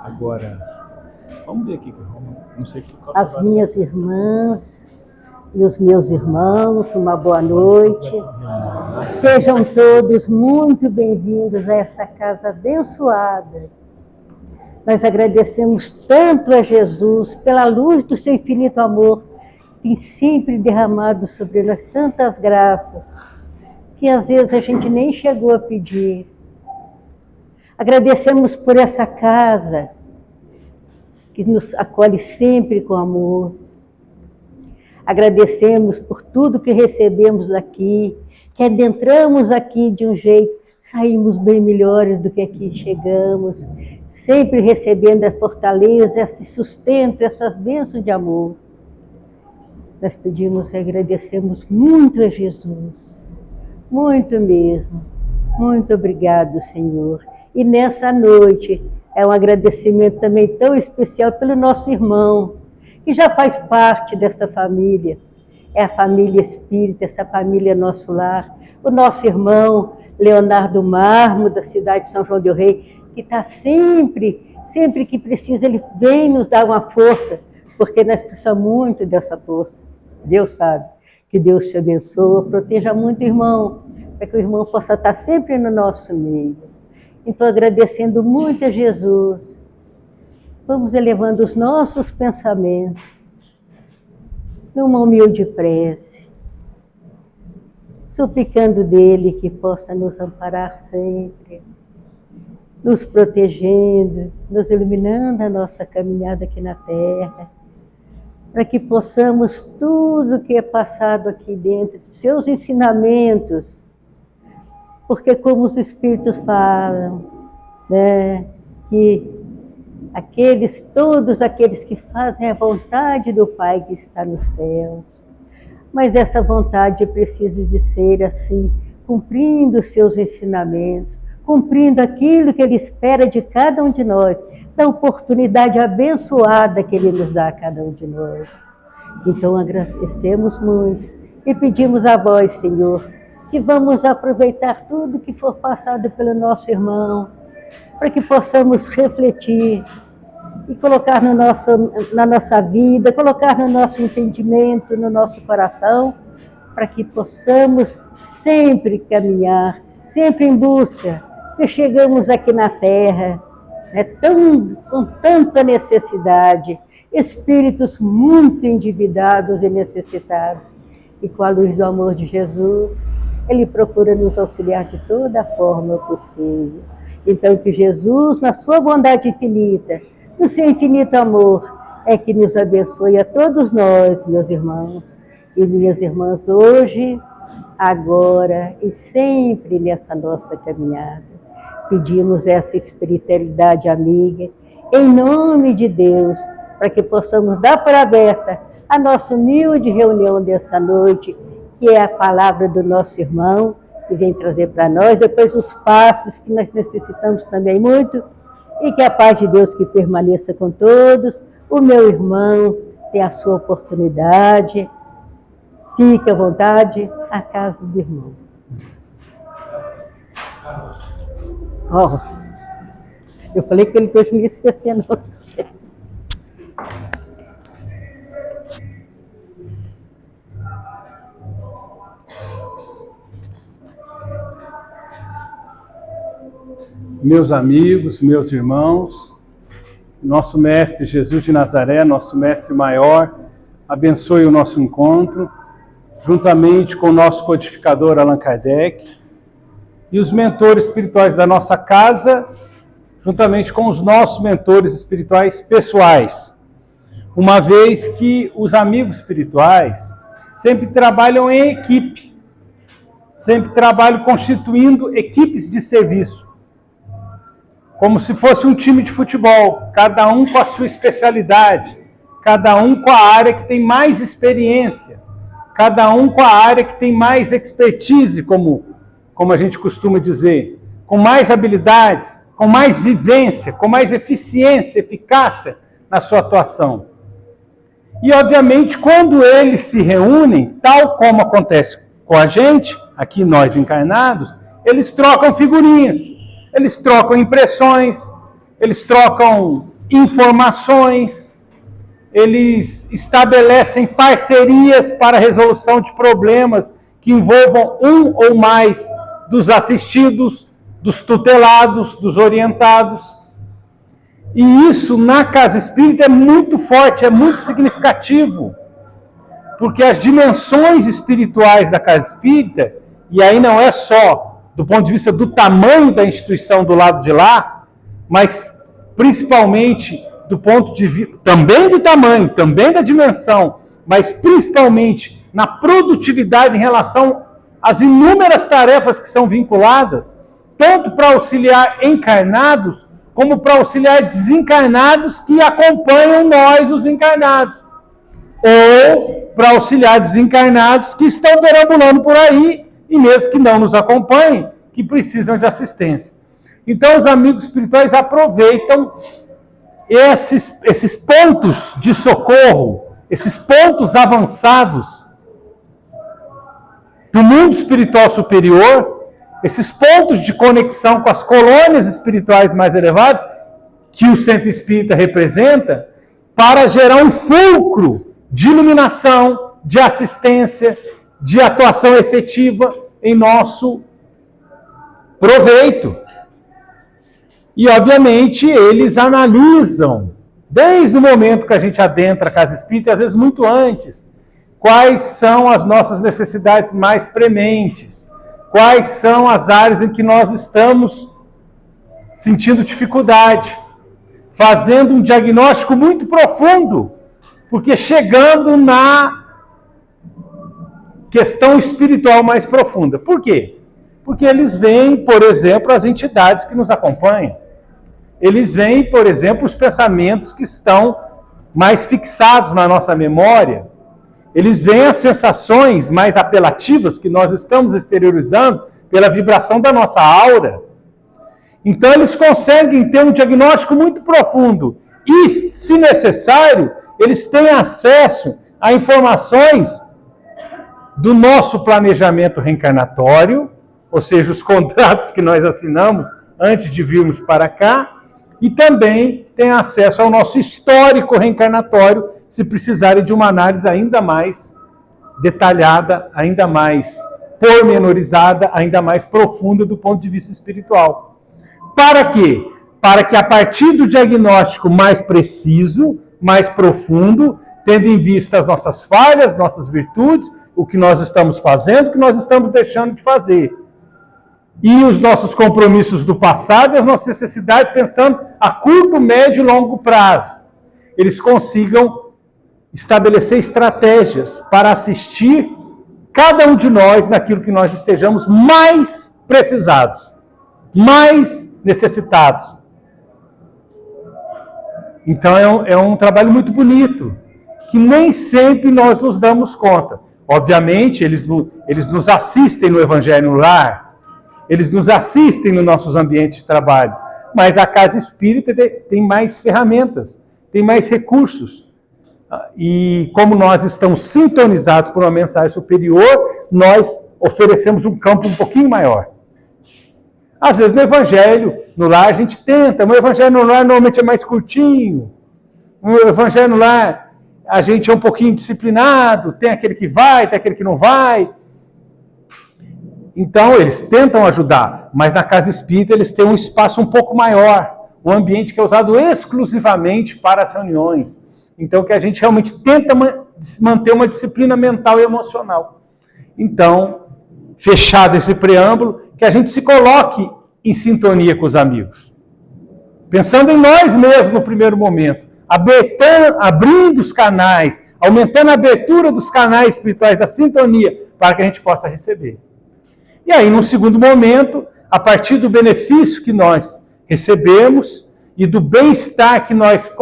Agora, vamos ver aqui, não sei que as minhas irmãs e os meus irmãos, uma boa noite. Sejam todos muito bem-vindos a essa casa abençoada. Nós agradecemos tanto a Jesus pela luz do seu infinito amor, que tem sempre derramado sobre nós tantas graças, que às vezes a gente nem chegou a pedir. Agradecemos por essa casa, que nos acolhe sempre com amor. Agradecemos por tudo que recebemos aqui, que adentramos aqui de um jeito, saímos bem melhores do que aqui chegamos, sempre recebendo a fortaleza, esse sustento, essas bênçãos de amor. Nós pedimos e agradecemos muito a Jesus, muito mesmo. Muito obrigado, Senhor. E nessa noite é um agradecimento também tão especial pelo nosso irmão, que já faz parte dessa família. É a família espírita, essa família Nosso Lar. O nosso irmão Leonardo Marmo, da cidade de São João del Rei, que está sempre que precisa, ele vem nos dar uma força, porque nós precisamos muito dessa força. Deus sabe. Que Deus te abençoe, proteja muito o irmão, para que o irmão possa estar sempre no nosso meio. Então, agradecendo muito a Jesus, vamos elevando os nossos pensamentos numa humilde prece, suplicando dele que possa nos amparar sempre, nos protegendo, nos iluminando a nossa caminhada aqui na Terra, para que possamos tudo que é passado aqui dentro, seus ensinamentos, porque como os Espíritos falam, né, que todos aqueles que fazem a vontade do Pai que está nos céus, mas essa vontade precisa de ser assim, cumprindo os seus ensinamentos, cumprindo aquilo que Ele espera de cada um de nós, da oportunidade abençoada que Ele nos dá a cada um de nós. Então agradecemos muito e pedimos a vós, Senhor, que vamos aproveitar tudo que for passado pelo nosso irmão, para que possamos refletir e colocar na nossa vida, colocar no nosso entendimento, no nosso coração, para que possamos sempre caminhar, sempre em busca, que chegamos aqui na Terra, com tanta necessidade, espíritos muito endividados e necessitados, e com a luz do amor de Jesus, Ele procura nos auxiliar de toda forma possível. Então, que Jesus, na sua bondade infinita, no seu infinito amor, é que nos abençoe a todos nós, meus irmãos e minhas irmãs, hoje, agora e sempre nessa nossa caminhada. Pedimos essa espiritualidade amiga, em nome de Deus, para que possamos dar por aberta a nossa humilde reunião dessa noite, que é a palavra do nosso irmão, que vem trazer para nós, depois os passos que nós necessitamos também muito, e que a paz de Deus que permaneça com todos. O meu irmão tem a sua oportunidade, fique à vontade, a casa do irmão. Eu falei que ele hoje me esquecia, não. Meus amigos, meus irmãos, nosso Mestre Jesus de Nazaré, nosso Mestre maior, abençoe o nosso encontro, juntamente com o nosso codificador Allan Kardec, e os mentores espirituais da nossa casa, juntamente com os nossos mentores espirituais pessoais. Uma vez que os amigos espirituais sempre trabalham em equipe, sempre trabalham constituindo equipes de serviço, como se fosse um time de futebol, cada um com a sua especialidade, cada um com a área que tem mais experiência, cada um com a área que tem mais expertise, como a gente costuma dizer, com mais habilidades, com mais vivência, com mais eficiência, eficácia na sua atuação. E, obviamente, quando eles se reúnem, tal como acontece com a gente, aqui nós encarnados, eles trocam figurinhas, eles trocam impressões, eles trocam informações, eles estabelecem parcerias para a resolução de problemas que envolvam um ou mais dos assistidos, dos tutelados, dos orientados. E isso na casa espírita é muito forte, é muito significativo, porque as dimensões espirituais da casa espírita, e aí não é só do ponto de vista do tamanho da instituição do lado de lá, mas principalmente do ponto de vista, também do tamanho, também da dimensão, mas principalmente na produtividade em relação às inúmeras tarefas que são vinculadas, tanto para auxiliar encarnados, como para auxiliar desencarnados que acompanham nós, os encarnados. Ou para auxiliar desencarnados que estão perambulando por aí, e mesmo que não nos acompanhem, que precisam de assistência. Então os amigos espirituais aproveitam esses pontos de socorro, esses pontos avançados do mundo espiritual superior, esses pontos de conexão com as colônias espirituais mais elevadas, que o centro espírita representa, para gerar um fulcro de iluminação, de assistência, de atuação efetiva em nosso proveito. E, obviamente, eles analisam, desde o momento que a gente adentra a casa espírita, e às vezes muito antes, quais são as nossas necessidades mais prementes, quais são as áreas em que nós estamos sentindo dificuldade, fazendo um diagnóstico muito profundo, porque chegando na questão espiritual mais profunda. Por quê? Porque eles veem, por exemplo, as entidades que nos acompanham. Eles veem, por exemplo, os pensamentos que estão mais fixados na nossa memória. Eles veem as sensações mais apelativas que nós estamos exteriorizando pela vibração da nossa aura. Então eles conseguem ter um diagnóstico muito profundo. E, se necessário, eles têm acesso a informações do nosso planejamento reencarnatório, ou seja, os contratos que nós assinamos antes de virmos para cá, e também tem acesso ao nosso histórico reencarnatório, se precisarem de uma análise ainda mais detalhada, ainda mais pormenorizada, ainda mais profunda do ponto de vista espiritual. Para quê? Para que a partir do diagnóstico mais preciso, mais profundo, tendo em vista as nossas falhas, nossas virtudes, o que nós estamos fazendo, o que nós estamos deixando de fazer, e os nossos compromissos do passado e as nossas necessidades, pensando a curto, médio e longo prazo, eles consigam estabelecer estratégias para assistir cada um de nós naquilo que nós estejamos mais precisados, mais necessitados. Então é um trabalho muito bonito, que nem sempre nós nos damos conta. Obviamente, eles nos assistem no Evangelho no Lar, eles nos assistem nos nossos ambientes de trabalho, mas a Casa Espírita tem mais ferramentas, tem mais recursos. E como nós estamos sintonizados por uma mensagem superior, nós oferecemos um campo um pouquinho maior. Às vezes no Evangelho no Lar a gente tenta, mas o Evangelho no Lar normalmente é mais curtinho. No Evangelho no Lar a gente é um pouquinho disciplinado, tem aquele que vai, tem aquele que não vai. Então, eles tentam ajudar, mas na Casa Espírita eles têm um espaço um pouco maior, um ambiente que é usado exclusivamente para as reuniões. Então, que a gente realmente tenta manter uma disciplina mental e emocional. Então, fechado esse preâmbulo, que a gente se coloque em sintonia com os amigos. Pensando em nós mesmos no primeiro momento, abrindo os canais, aumentando a abertura dos canais espirituais da sintonia, para que a gente possa receber. E aí, num segundo momento, a partir do benefício que nós recebemos e do bem-estar que nós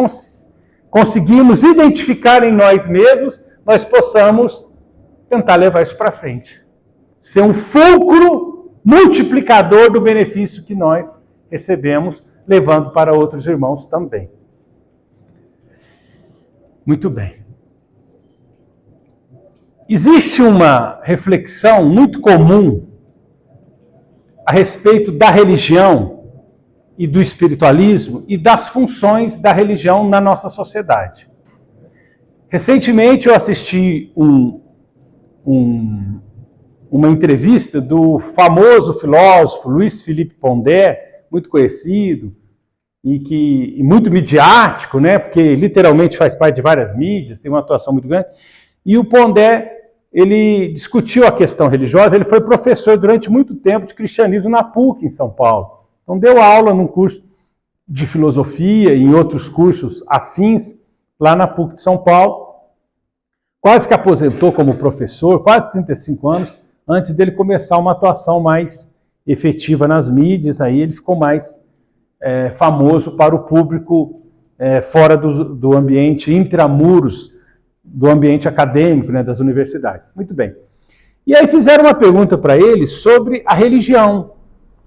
conseguimos identificar em nós mesmos, nós possamos tentar levar isso para frente. Ser um fulcro multiplicador do benefício que nós recebemos, levando para outros irmãos também. Muito bem. Existe uma reflexão muito comum a respeito da religião, e do espiritualismo e das funções da religião na nossa sociedade. Recentemente eu assisti uma entrevista do famoso filósofo Luiz Felipe Pondé, muito conhecido e muito midiático, né? Porque literalmente faz parte de várias mídias, tem uma atuação muito grande. E o Pondé, ele discutiu a questão religiosa, ele foi professor durante muito tempo de cristianismo na PUC, em São Paulo. Então deu aula num curso de filosofia e em outros cursos afins, lá na PUC de São Paulo. Quase que aposentou como professor, quase 35 anos, antes dele começar uma atuação mais efetiva nas mídias, aí ele ficou mais famoso para o público fora do ambiente intramuros, do ambiente acadêmico, né, das universidades. Muito bem. E aí fizeram uma pergunta para ele sobre a religião,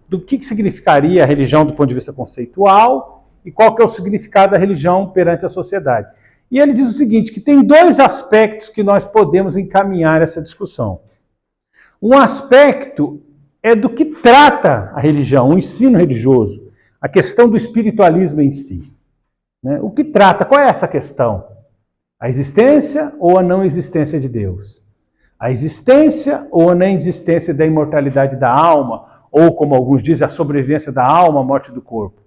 do que significaria a religião do ponto de vista conceitual e qual que é o significado da religião perante a sociedade. E ele diz o seguinte, que tem dois aspectos que nós podemos encaminhar essa discussão. Um aspecto é do que trata a religião, o ensino religioso, a questão do espiritualismo em si. Né? O que trata, qual é essa questão? A existência ou a não existência de Deus? A existência ou a não existência da imortalidade da alma? Ou, como alguns dizem, a sobrevivência da alma, a morte do corpo?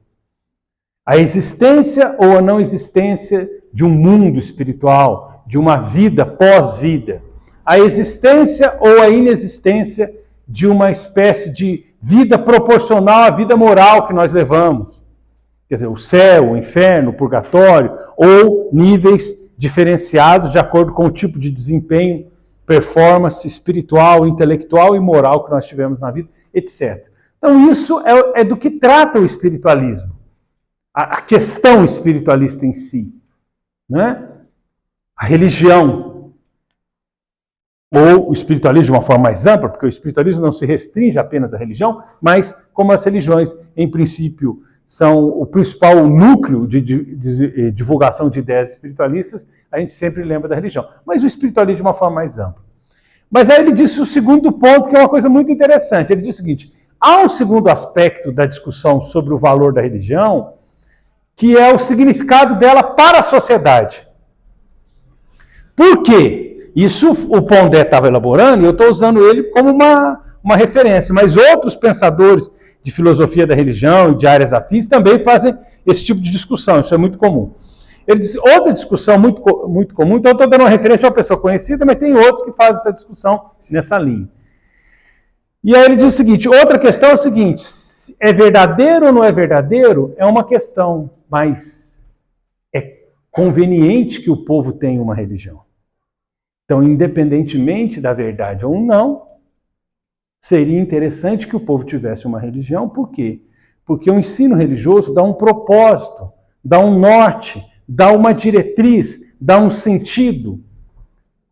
A existência ou a não existência de um mundo espiritual, de uma vida pós-vida? A existência ou a inexistência de uma espécie de vida proporcional à vida moral que nós levamos? Quer dizer, o céu, o inferno, o purgatório, ou níveis diferenciados de acordo com o tipo de desempenho, performance espiritual, intelectual e moral que nós tivemos na vida, etc. Então isso é do que trata o espiritualismo, a questão espiritualista em si, né? A religião, ou o espiritualismo de uma forma mais ampla, porque o espiritualismo não se restringe apenas à religião, mas como as religiões, em princípio, são o principal núcleo de divulgação de ideias espiritualistas, a gente sempre lembra da religião. Mas o espiritualismo de uma forma mais ampla. Mas aí ele disse o segundo ponto, que é uma coisa muito interessante. Ele disse o seguinte, há um segundo aspecto da discussão sobre o valor da religião, que é o significado dela para a sociedade. Por quê? Isso o Pondé estava elaborando, e eu estou usando ele como uma referência, mas outros pensadores de filosofia da religião e de áreas afins também fazem esse tipo de discussão, isso é muito comum. Ele disse, outra discussão muito comum, então eu estou dando uma referência a uma pessoa conhecida, mas tem outros que fazem essa discussão nessa linha. E aí ele diz o seguinte, outra questão é o seguinte, é verdadeiro ou não é verdadeiro? É uma questão, mas é conveniente que o povo tenha uma religião. Então, independentemente da verdade ou não, seria interessante que o povo tivesse uma religião. Por quê? Porque o ensino religioso dá um propósito, dá um norte, dá uma diretriz, dá um sentido,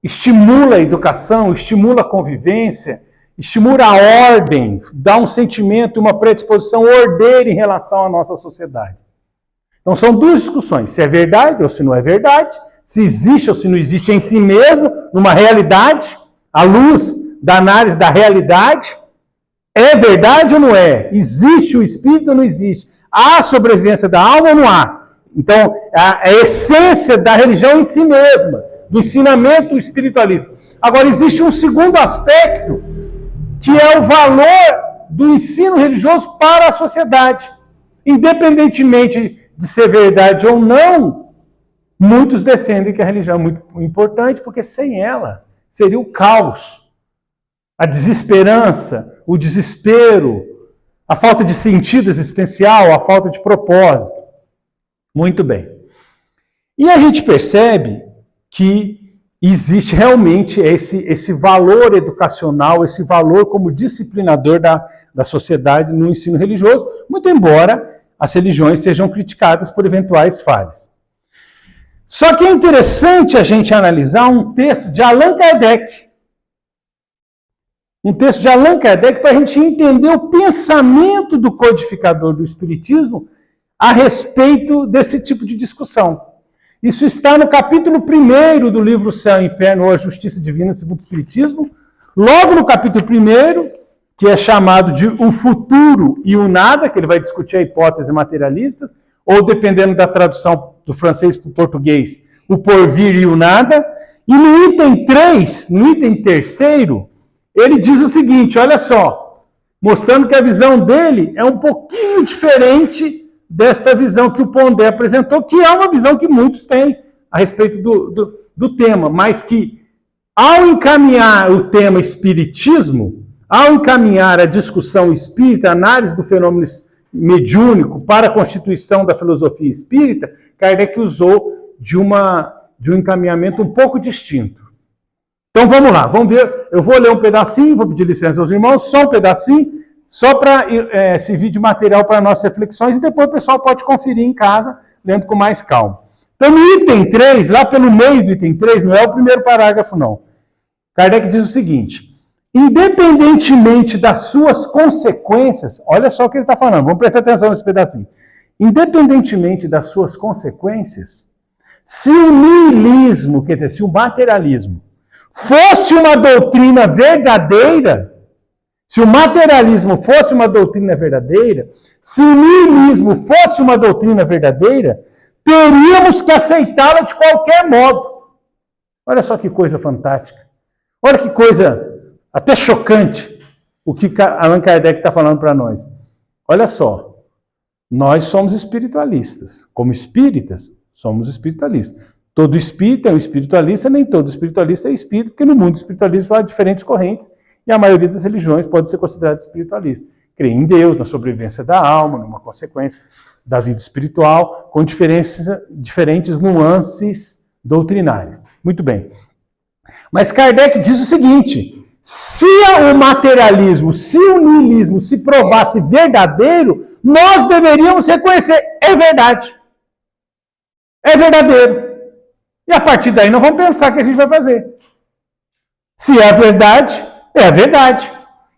estimula a educação, estimula a convivência, estimula a ordem, dá um sentimento, uma predisposição ordeira em relação à nossa sociedade. Então são duas discussões, se é verdade ou se não é verdade, se existe ou se não existe em si mesmo, numa realidade, à luz da análise da realidade, é verdade ou não é? Existe o espírito ou não existe? Há sobrevivência da alma ou não há? Então, a essência da religião em si mesma, do ensinamento espiritualista. Agora, existe um segundo aspecto, que é o valor do ensino religioso para a sociedade. Independentemente de ser verdade ou não, muitos defendem que a religião é muito importante, porque sem ela seria o caos, a desesperança, o desespero, a falta de sentido existencial, a falta de propósito. Muito bem. E a gente percebe que existe realmente esse valor educacional, esse valor como disciplinador da sociedade no ensino religioso, muito embora as religiões sejam criticadas por eventuais falhas. Só que é interessante a gente analisar um texto de Allan Kardec. Um texto de Allan Kardec para a gente entender o pensamento do codificador do Espiritismo a respeito desse tipo de discussão. Isso está no capítulo 1 do livro Céu e Inferno ou a Justiça Divina segundo o Espiritismo. Logo no capítulo 1, que é chamado de o futuro e o nada, que ele vai discutir a hipótese materialista, ou dependendo da tradução do francês para o português, o porvir e o nada. E no item 3, no item terceiro, ele diz o seguinte, olha só, mostrando que a visão dele é um pouquinho diferente desta visão que o Pondé apresentou, que é uma visão que muitos têm a respeito do tema, mas que, ao encaminhar o tema espiritismo, ao encaminhar a discussão espírita, a análise do fenômeno mediúnico para a constituição da filosofia espírita, Kardec usou de um encaminhamento um pouco distinto. Então vamos lá, vamos ver. Eu vou ler um pedacinho, vou pedir licença aos irmãos, só um pedacinho, só para servir de material para nossas reflexões, e depois o pessoal pode conferir em casa, lendo com mais calma. Então, no item 3, lá pelo meio do item 3, não é o primeiro parágrafo, não. Kardec diz o seguinte: independentemente das suas consequências, olha só o que ele está falando, vamos prestar atenção nesse pedacinho. Independentemente das suas consequências, se o niilismo, quer dizer, se o materialismo, fosse uma doutrina verdadeira, se o materialismo fosse uma doutrina verdadeira, se o niilismo fosse uma doutrina verdadeira, teríamos que aceitá-la de qualquer modo. Olha só que coisa fantástica. Olha que coisa até chocante o que Allan Kardec está falando para nós. Olha só, nós somos espiritualistas. Como espíritas, somos espiritualistas. Todo espírita é um espiritualista, nem todo espiritualista é espírita, porque no mundo espiritualista há diferentes correntes e a maioria das religiões pode ser considerada espiritualista. Crê em Deus, na sobrevivência da alma, numa consequência da vida espiritual, com diferentes nuances doutrinárias. Muito bem. Mas Kardec diz o seguinte: se o materialismo, se o niilismo se provasse verdadeiro, nós deveríamos reconhecer, é verdade. É verdadeiro. E a partir daí não vamos pensar o que a gente vai fazer. Se é a verdade, é a verdade.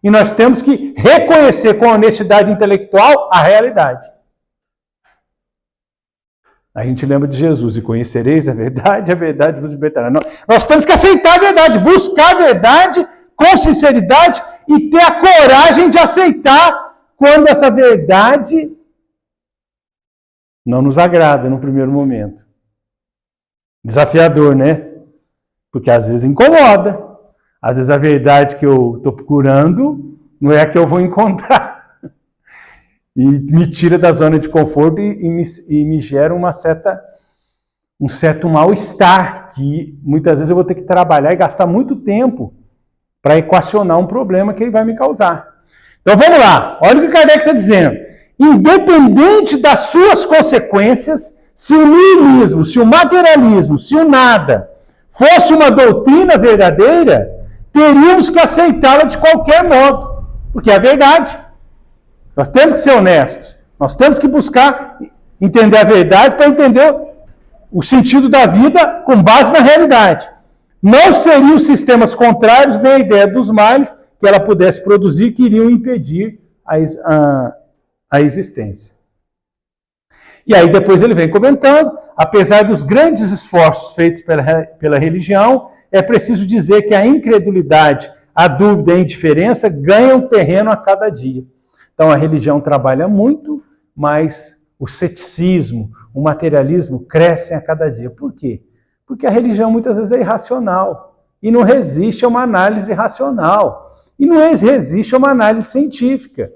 E nós temos que reconhecer com honestidade intelectual a realidade. A gente lembra de Jesus, e conhecereis a verdade vos libertará. Nós temos que aceitar a verdade, buscar a verdade com sinceridade e ter a coragem de aceitar quando essa verdade não nos agrada no primeiro momento. Desafiador, né? Porque às vezes incomoda. Às vezes a verdade que eu estou procurando não é a que eu vou encontrar. E me tira da zona de conforto e me gera um certo mal-estar, que muitas vezes eu vou ter que trabalhar e gastar muito tempo para equacionar um problema que ele vai me causar. Então vamos lá, olha o que Kardec está dizendo. Independente das suas consequências, se o niilismo, se o materialismo, se o nada fosse uma doutrina verdadeira, teríamos que aceitá-la de qualquer modo, porque é a verdade. Nós temos que ser honestos. Nós temos que buscar entender a verdade para entender o sentido da vida com base na realidade. Não seriam os sistemas contrários nem a ideia dos males que ela pudesse produzir que iriam impedir a existência. E aí depois ele vem comentando, apesar dos grandes esforços feitos pela religião, é preciso dizer que a incredulidade, a dúvida e a indiferença ganham terreno a cada dia. Então a religião trabalha muito, mas o ceticismo, o materialismo crescem a cada dia. Por quê? Porque a religião muitas vezes é irracional e não resiste a uma análise racional e não resiste a uma análise científica.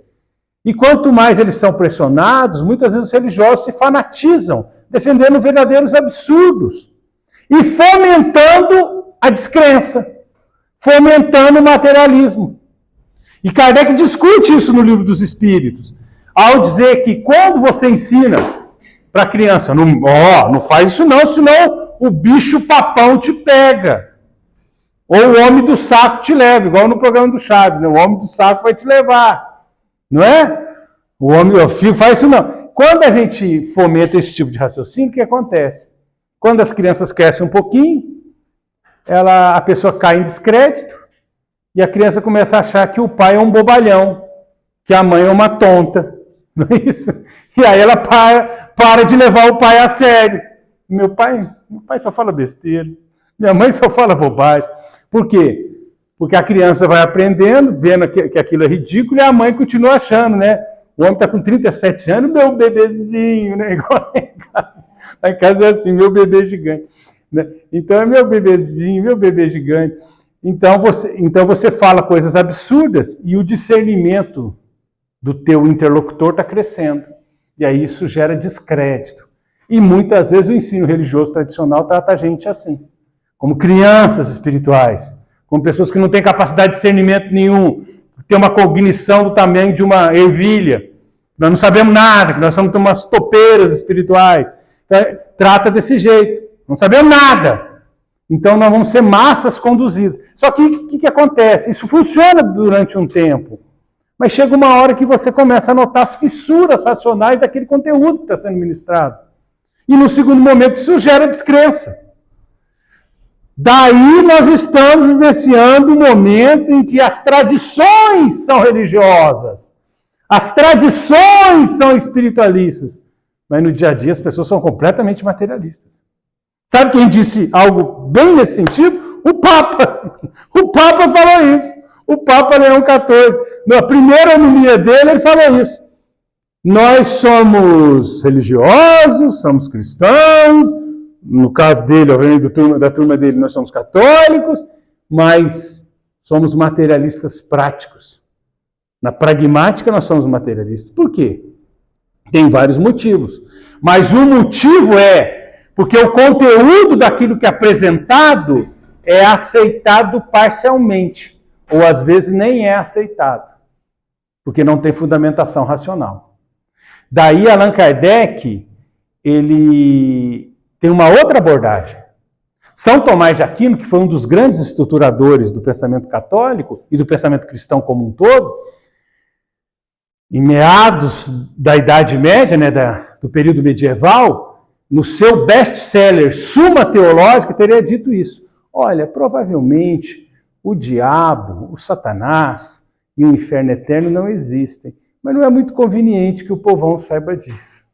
E quanto mais eles são pressionados, muitas vezes os religiosos se fanatizam, defendendo verdadeiros absurdos e fomentando a descrença, fomentando o materialismo. E Kardec discute isso no Livro dos Espíritos, ao dizer que quando você ensina para a criança, não faz isso não, senão o bicho papão te pega. Ou o homem do saco te leva, igual no programa do Chaves, né? O homem do saco vai te levar. Não é? O filho faz isso não. Quando a gente fomenta esse tipo de raciocínio, o que acontece? Quando as crianças crescem um pouquinho, a pessoa cai em descrédito e a criança começa a achar que o pai é um bobalhão, que a mãe é uma tonta. Não é isso? E aí ela para de levar o pai a sério. Meu pai só fala besteira. Minha mãe só fala bobagem. Por quê? Porque a criança vai aprendendo, vendo que aquilo é ridículo, e a mãe continua achando, né? O homem está com 37 anos, meu bebezinho, né? Igual lá em casa. Lá em casa é assim, meu bebê gigante. Né? Então é meu bebezinho, meu bebê gigante. Então você fala coisas absurdas e o discernimento do teu interlocutor está crescendo. E aí isso gera descrédito. E muitas vezes o ensino religioso tradicional trata a gente assim, como crianças espirituais, como pessoas que não têm capacidade de discernimento nenhum, tem uma cognição do tamanho de uma ervilha. Nós não sabemos nada, que nós somos umas topeiras espirituais. Trata desse jeito. Não sabemos nada. Então nós vamos ser massas conduzidas. Só que o que acontece? Isso funciona durante um tempo. Mas chega uma hora que você começa a notar as fissuras racionais daquele conteúdo que está sendo ministrado. E no segundo momento isso gera descrença. Daí nós estamos vivenciando um momento em que as tradições são religiosas, as tradições são espiritualistas, mas no dia a dia as pessoas são completamente materialistas. Sabe quem disse algo bem nesse sentido? O Papa. O Papa falou isso. O Papa Leão XIV, na primeira homilia dele, ele falou isso. Nós somos religiosos, somos cristãos, no caso dele, obviamente, da turma dele, nós somos católicos, mas somos materialistas práticos. Na pragmática, nós somos materialistas. Por quê? Tem vários motivos. Mas o motivo é porque o conteúdo daquilo que é apresentado é aceitado parcialmente, ou às vezes nem é aceitado, porque não tem fundamentação racional. Daí Allan Kardec, ele tem uma outra abordagem. São Tomás de Aquino, que foi um dos grandes estruturadores do pensamento católico e do pensamento cristão como um todo, em meados da Idade Média, né, do período medieval, no seu best-seller Suma Teológica, teria dito isso. Olha, provavelmente o diabo, o Satanás e o inferno eterno não existem, mas não é muito conveniente que o povão saiba disso.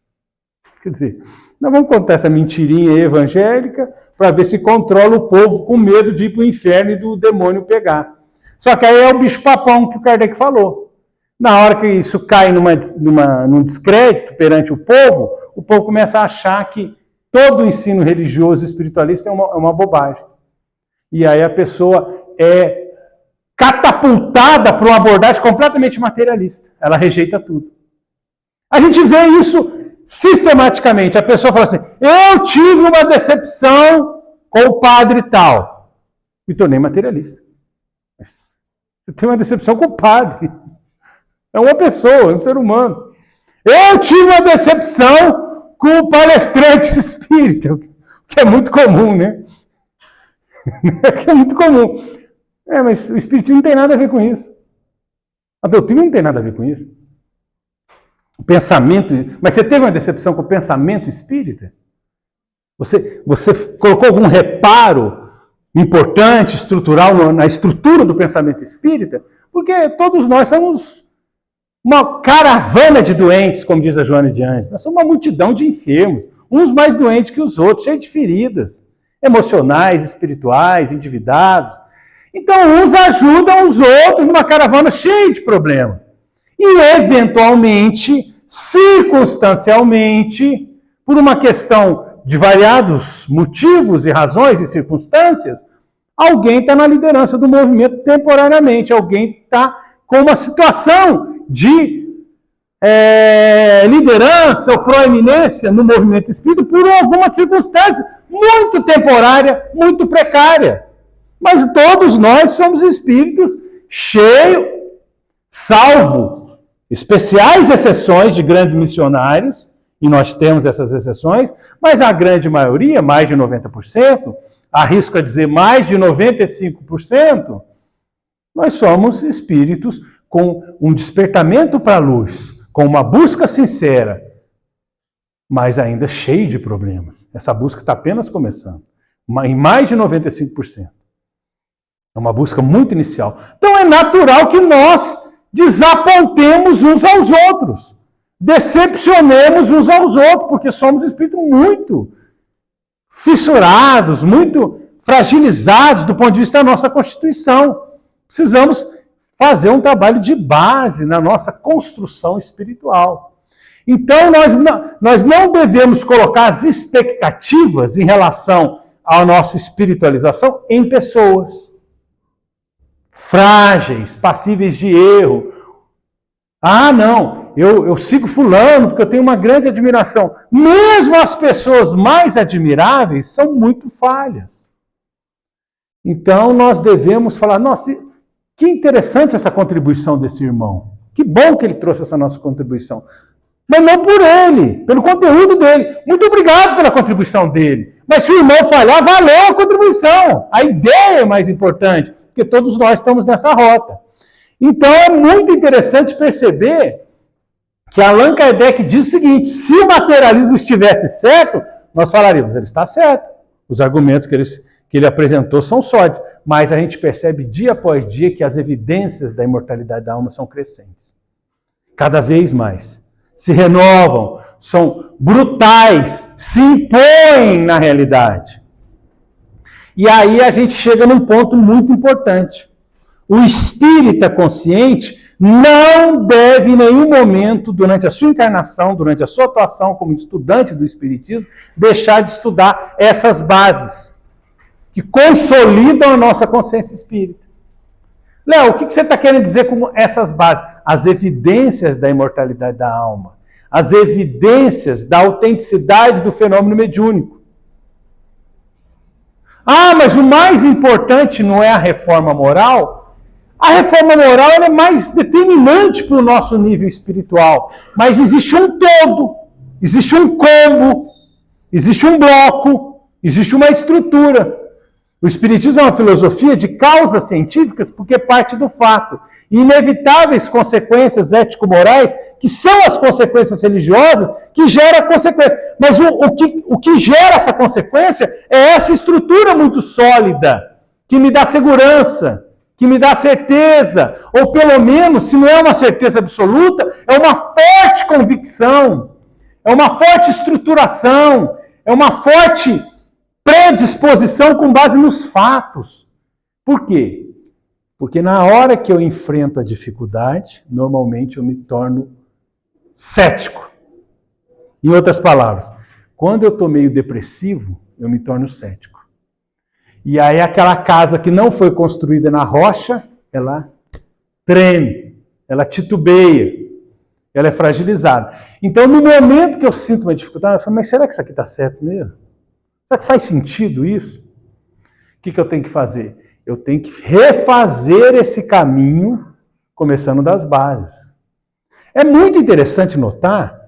Quer dizer, nós vamos contar essa mentirinha evangélica para ver se controla o povo com medo de ir para o inferno e do demônio pegar. Só que aí é o bicho-papão que o Kardec falou. Na hora que isso cai num descrédito perante o povo começa a achar que todo o ensino religioso e espiritualista é uma bobagem. E aí a pessoa é catapultada para uma abordagem completamente materialista. Ela rejeita tudo. A gente vê isso sistematicamente. A pessoa fala assim, eu tive uma decepção com o padre tal. Me tornei materialista. Você tem uma decepção com o padre. É uma pessoa, é um ser humano. Eu tive uma decepção com o palestrante espírita, que é muito comum, né? Que é muito comum. Mas o espiritismo não tem nada a ver com isso. A doutrina não tem nada a ver com isso. O pensamento... Mas você teve uma decepção com o pensamento espírita? Você colocou algum reparo importante, estrutural, na estrutura do pensamento espírita? Porque todos nós somos uma caravana de doentes, como diz a Joana de Ângeles. Nós somos uma multidão de enfermos, uns mais doentes que os outros, cheios de feridas emocionais, espirituais, endividados. Então, uns ajudam os outros numa caravana cheia de problemas. E, eventualmente, circunstancialmente, por uma questão de variados motivos e razões e circunstâncias, alguém está na liderança do movimento temporariamente, alguém está com uma situação de liderança ou proeminência no movimento espírita por alguma circunstância muito temporária, muito precária. Mas todos nós somos espíritos cheios, salvo especiais exceções de grandes missionários, e nós temos essas exceções, mas a grande maioria, mais de 90%, arrisco a dizer mais de 95%, nós somos espíritos com um despertamento para a luz, com uma busca sincera, mas ainda cheio de problemas. Essa busca está apenas começando, em mais de 95%. É uma busca muito inicial. Então é natural que nós desapontemos uns aos outros, decepcionemos uns aos outros, porque somos espíritos muito fissurados, muito fragilizados do ponto de vista da nossa constituição. precisamos fazer um trabalho de base na nossa construção espiritual. Então, nós não devemos colocar as expectativas em relação à nossa espiritualização em pessoas frágeis, passíveis de erro. Ah, não, eu sigo fulano porque eu tenho uma grande admiração. Mesmo as pessoas mais admiráveis são muito falhas. Então, nós devemos falar, nossa, que interessante essa contribuição desse irmão. Que bom que ele trouxe essa nossa contribuição. Mas não por ele, pelo conteúdo dele. Muito obrigado pela contribuição dele. Mas se o irmão falhar, valeu a contribuição. A ideia é mais importante, porque todos nós estamos nessa rota. Então é muito interessante perceber que Allan Kardec diz o seguinte, se o materialismo estivesse certo, nós falaríamos, ele está certo. Os argumentos que ele apresentou são sólidos. Mas a gente percebe dia após dia que as evidências da imortalidade da alma são crescentes. Cada vez mais. Se renovam, são brutais, se impõem na realidade. E aí a gente chega num ponto muito importante. O espírita consciente não deve em nenhum momento, durante a sua encarnação, durante a sua atuação como estudante do espiritismo, deixar de estudar essas bases que consolidam a nossa consciência espírita. Léo, o que você está querendo dizer com essas bases? As evidências da imortalidade da alma, as evidências da autenticidade do fenômeno mediúnico. Ah, mas o mais importante não é a reforma moral? A reforma moral ela é mais determinante para o nosso nível espiritual. Mas existe um todo, existe um combo, existe um bloco, existe uma estrutura. O Espiritismo é uma filosofia de causas científicas porque parte do fato. Inevitáveis consequências ético-morais, que são as consequências religiosas, que geram consequências. Mas o que gera essa consequência é essa estrutura muito sólida, que me dá segurança, que me dá certeza, ou pelo menos, se não é uma certeza absoluta, é uma forte convicção, é uma forte estruturação, é uma forte predisposição com base nos fatos. Por quê? Porque na hora que eu enfrento a dificuldade, normalmente eu me torno cético. Em outras palavras, quando eu estou meio depressivo, eu me torno cético. E aí aquela casa que não foi construída na rocha, ela treme, ela titubeia, ela é fragilizada. Então, no momento que eu sinto uma dificuldade, eu falo, mas será que isso aqui está certo mesmo? Será que faz sentido isso? O que eu tenho que fazer? Eu tenho que refazer esse caminho, começando das bases. É muito interessante notar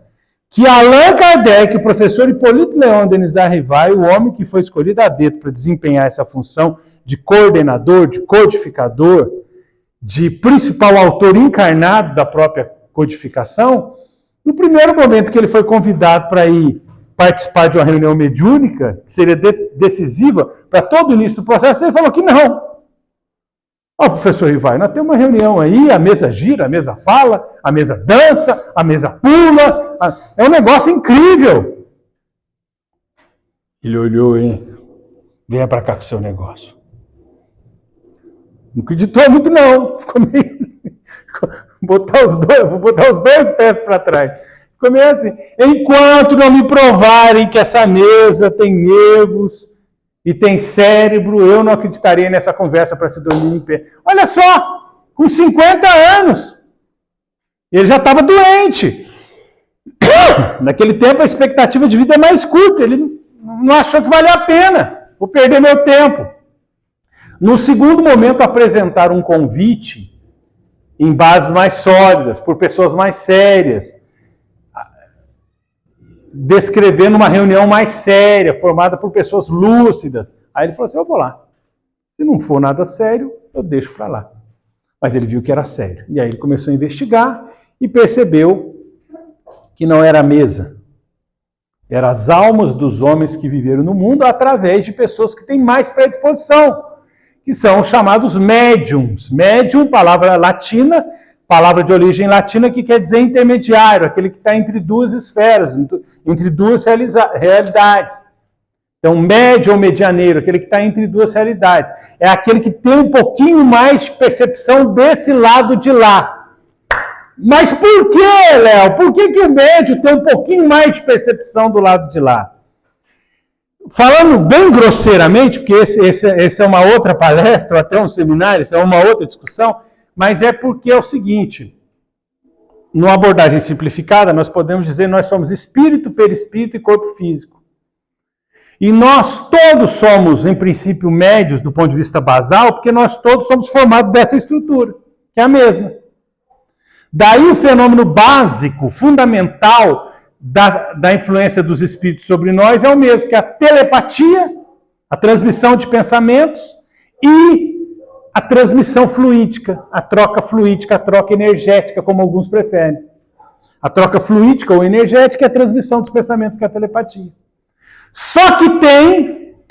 que Allan Kardec, o professor Hipólito Leon Denis Arrivai, o homem que foi escolhido a dedo para desempenhar essa função de coordenador, de codificador, de principal autor encarnado da própria codificação, no primeiro momento que ele foi convidado para ir participar de uma reunião mediúnica, que seria decisiva para todo o início do processo, ele falou que não. Ó, professor Rivai, nós temos uma reunião aí, a mesa gira, a mesa fala, a mesa dança, a mesa pula, é um negócio incrível. Ele olhou, hein? Venha para cá com o seu negócio. Não acreditou muito não, ficou meio vou botar os dois pés para trás. Ficou meio assim, enquanto não me provarem que essa mesa tem nervos e tem cérebro, eu não acreditaria nessa conversa para se dormir em pé. Olha só, com 50 anos, ele já estava doente. Naquele tempo a expectativa de vida é mais curta, ele não achou que valia a pena, vou perder meu tempo. No segundo momento apresentaram um convite em bases mais sólidas, por pessoas mais sérias, descrevendo uma reunião mais séria, formada por pessoas lúcidas. Aí ele falou assim, eu vou lá. Se não for nada sério, eu deixo para lá. Mas ele viu que era sério. E aí ele começou a investigar e percebeu que não era a mesa. Eram as almas dos homens que viveram no mundo através de pessoas que têm mais predisposição, que são chamados médiums. Médium, palavra latina, palavra de origem latina que quer dizer intermediário, aquele que está entre duas esferas, entre duas realidades. Então, médio ou medianeiro, aquele que está entre duas realidades. É aquele que tem um pouquinho mais de percepção desse lado de lá. Mas por que, Léo? Por que o médio tem um pouquinho mais de percepção do lado de lá? Falando bem grosseiramente, porque esse é uma outra palestra, ou até um seminário, isso é uma outra discussão, mas é porque é o seguinte, numa abordagem simplificada, nós podemos dizer que nós somos espírito, perispírito e corpo físico. E nós todos somos, em princípio, médios do ponto de vista basal, porque nós todos somos formados dessa estrutura, que é a mesma. Daí o fenômeno básico, fundamental, da influência dos espíritos sobre nós é o mesmo, que é a telepatia, a transmissão de pensamentos e a transmissão fluídica, a troca energética, como alguns preferem. A troca fluídica ou energética é a transmissão dos pensamentos, que é a telepatia. Só que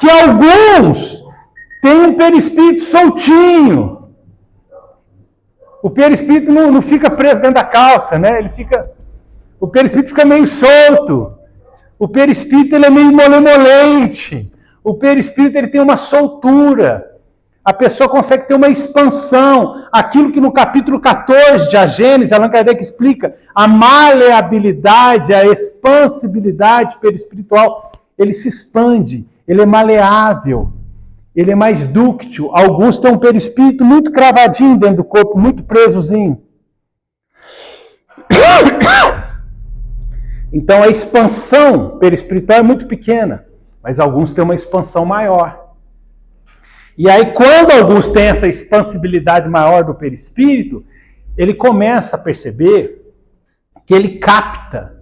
alguns têm um perispírito soltinho. O perispírito não fica preso dentro da calça, né? O perispírito fica meio solto. O perispírito ele é meio molemolente. O perispírito ele tem uma soltura. A pessoa consegue ter uma expansão. Aquilo que no capítulo 14 de A Gênese, Allan Kardec explica, a maleabilidade, a expansibilidade perispiritual, ele se expande, ele é maleável, ele é mais dúctil. Alguns têm um perispírito muito cravadinho dentro do corpo, muito presozinho. Então a expansão perispiritual é muito pequena, mas alguns têm uma expansão maior. E aí, quando alguns têm essa expansibilidade maior do perispírito, ele começa a perceber que ele capta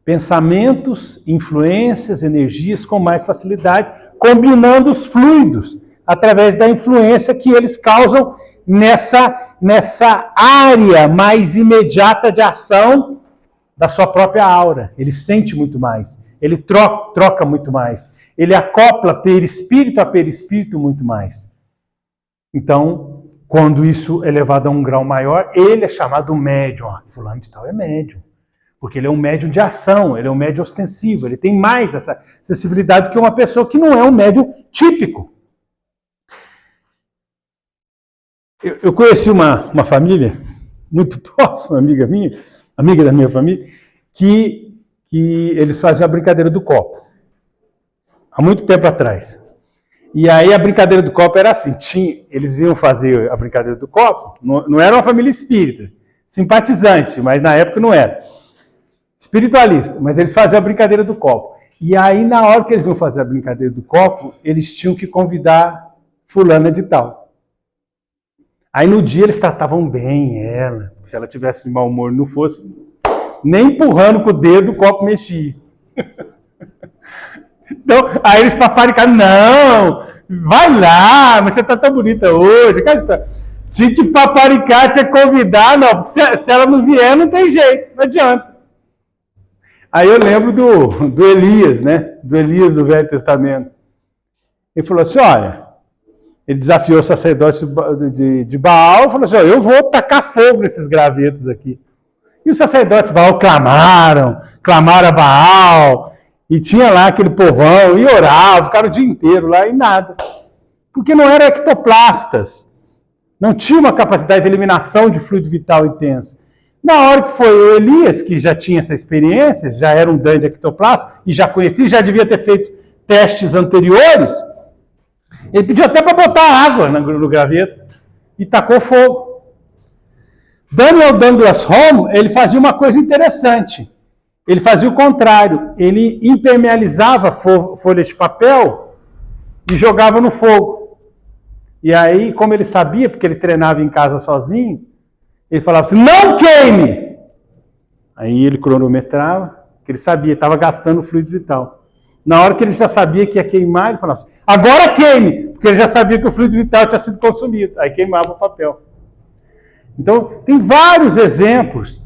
pensamentos, influências, energias com mais facilidade, combinando os fluidos, através da influência que eles causam nessa área mais imediata de ação da sua própria aura. Ele sente muito mais, ele troca muito mais, ele acopla perispírito a perispírito muito mais. Então, quando isso é levado a um grau maior, ele é chamado médium. Fulano de tal é médium. Porque ele é um médium de ação, ele é um médium ostensivo, ele tem mais essa sensibilidade que uma pessoa que não é um médium típico. Eu conheci uma família muito próxima, amiga da minha família, que eles faziam a brincadeira do copo. Há muito tempo atrás. E aí a brincadeira do copo era assim, eles iam fazer a brincadeira do copo, não era uma família espírita, simpatizante, mas na época não era. Espiritualista, mas eles faziam a brincadeira do copo. E aí, na hora que eles iam fazer a brincadeira do copo, eles tinham que convidar fulana de tal. Aí no dia eles tratavam bem ela, se ela tivesse de mau humor, não fosse, nem empurrando com o dedo o copo mexia. Então, aí eles paparicaram, não, vai lá, mas você tá tão bonita hoje. Tinha que paparicar, tinha que convidar, não, se ela não vier, não tem jeito, não adianta. Aí eu lembro do Elias, né? Do Elias do Velho Testamento. Ele falou assim, olha, ele desafiou o sacerdote de Baal e falou assim, eu vou tacar fogo nesses gravetos aqui. E os sacerdotes de Baal clamaram a Baal, e tinha lá aquele povão, e orava, ficaram o dia inteiro lá, e nada. Porque não eram ectoplastas. Não tinha uma capacidade de eliminação de fluido vital intenso. Na hora que foi o Elias, que já tinha essa experiência, já era um dandy ectoplasta, e já conhecia, já devia ter feito testes anteriores, ele pediu até para botar água no graveto, e tacou fogo. Daniel Douglas Home, ele fazia uma coisa interessante. Ele fazia o contrário, ele impermealizava folhas de papel e jogava no fogo. E aí, como ele sabia, porque ele treinava em casa sozinho, ele falava assim, não queime! Aí ele cronometrava, que ele sabia, estava gastando o fluido vital. Na hora que ele já sabia que ia queimar, ele falava assim, agora queime! Porque ele já sabia que o fluido vital tinha sido consumido. Aí queimava o papel. Então, tem vários exemplos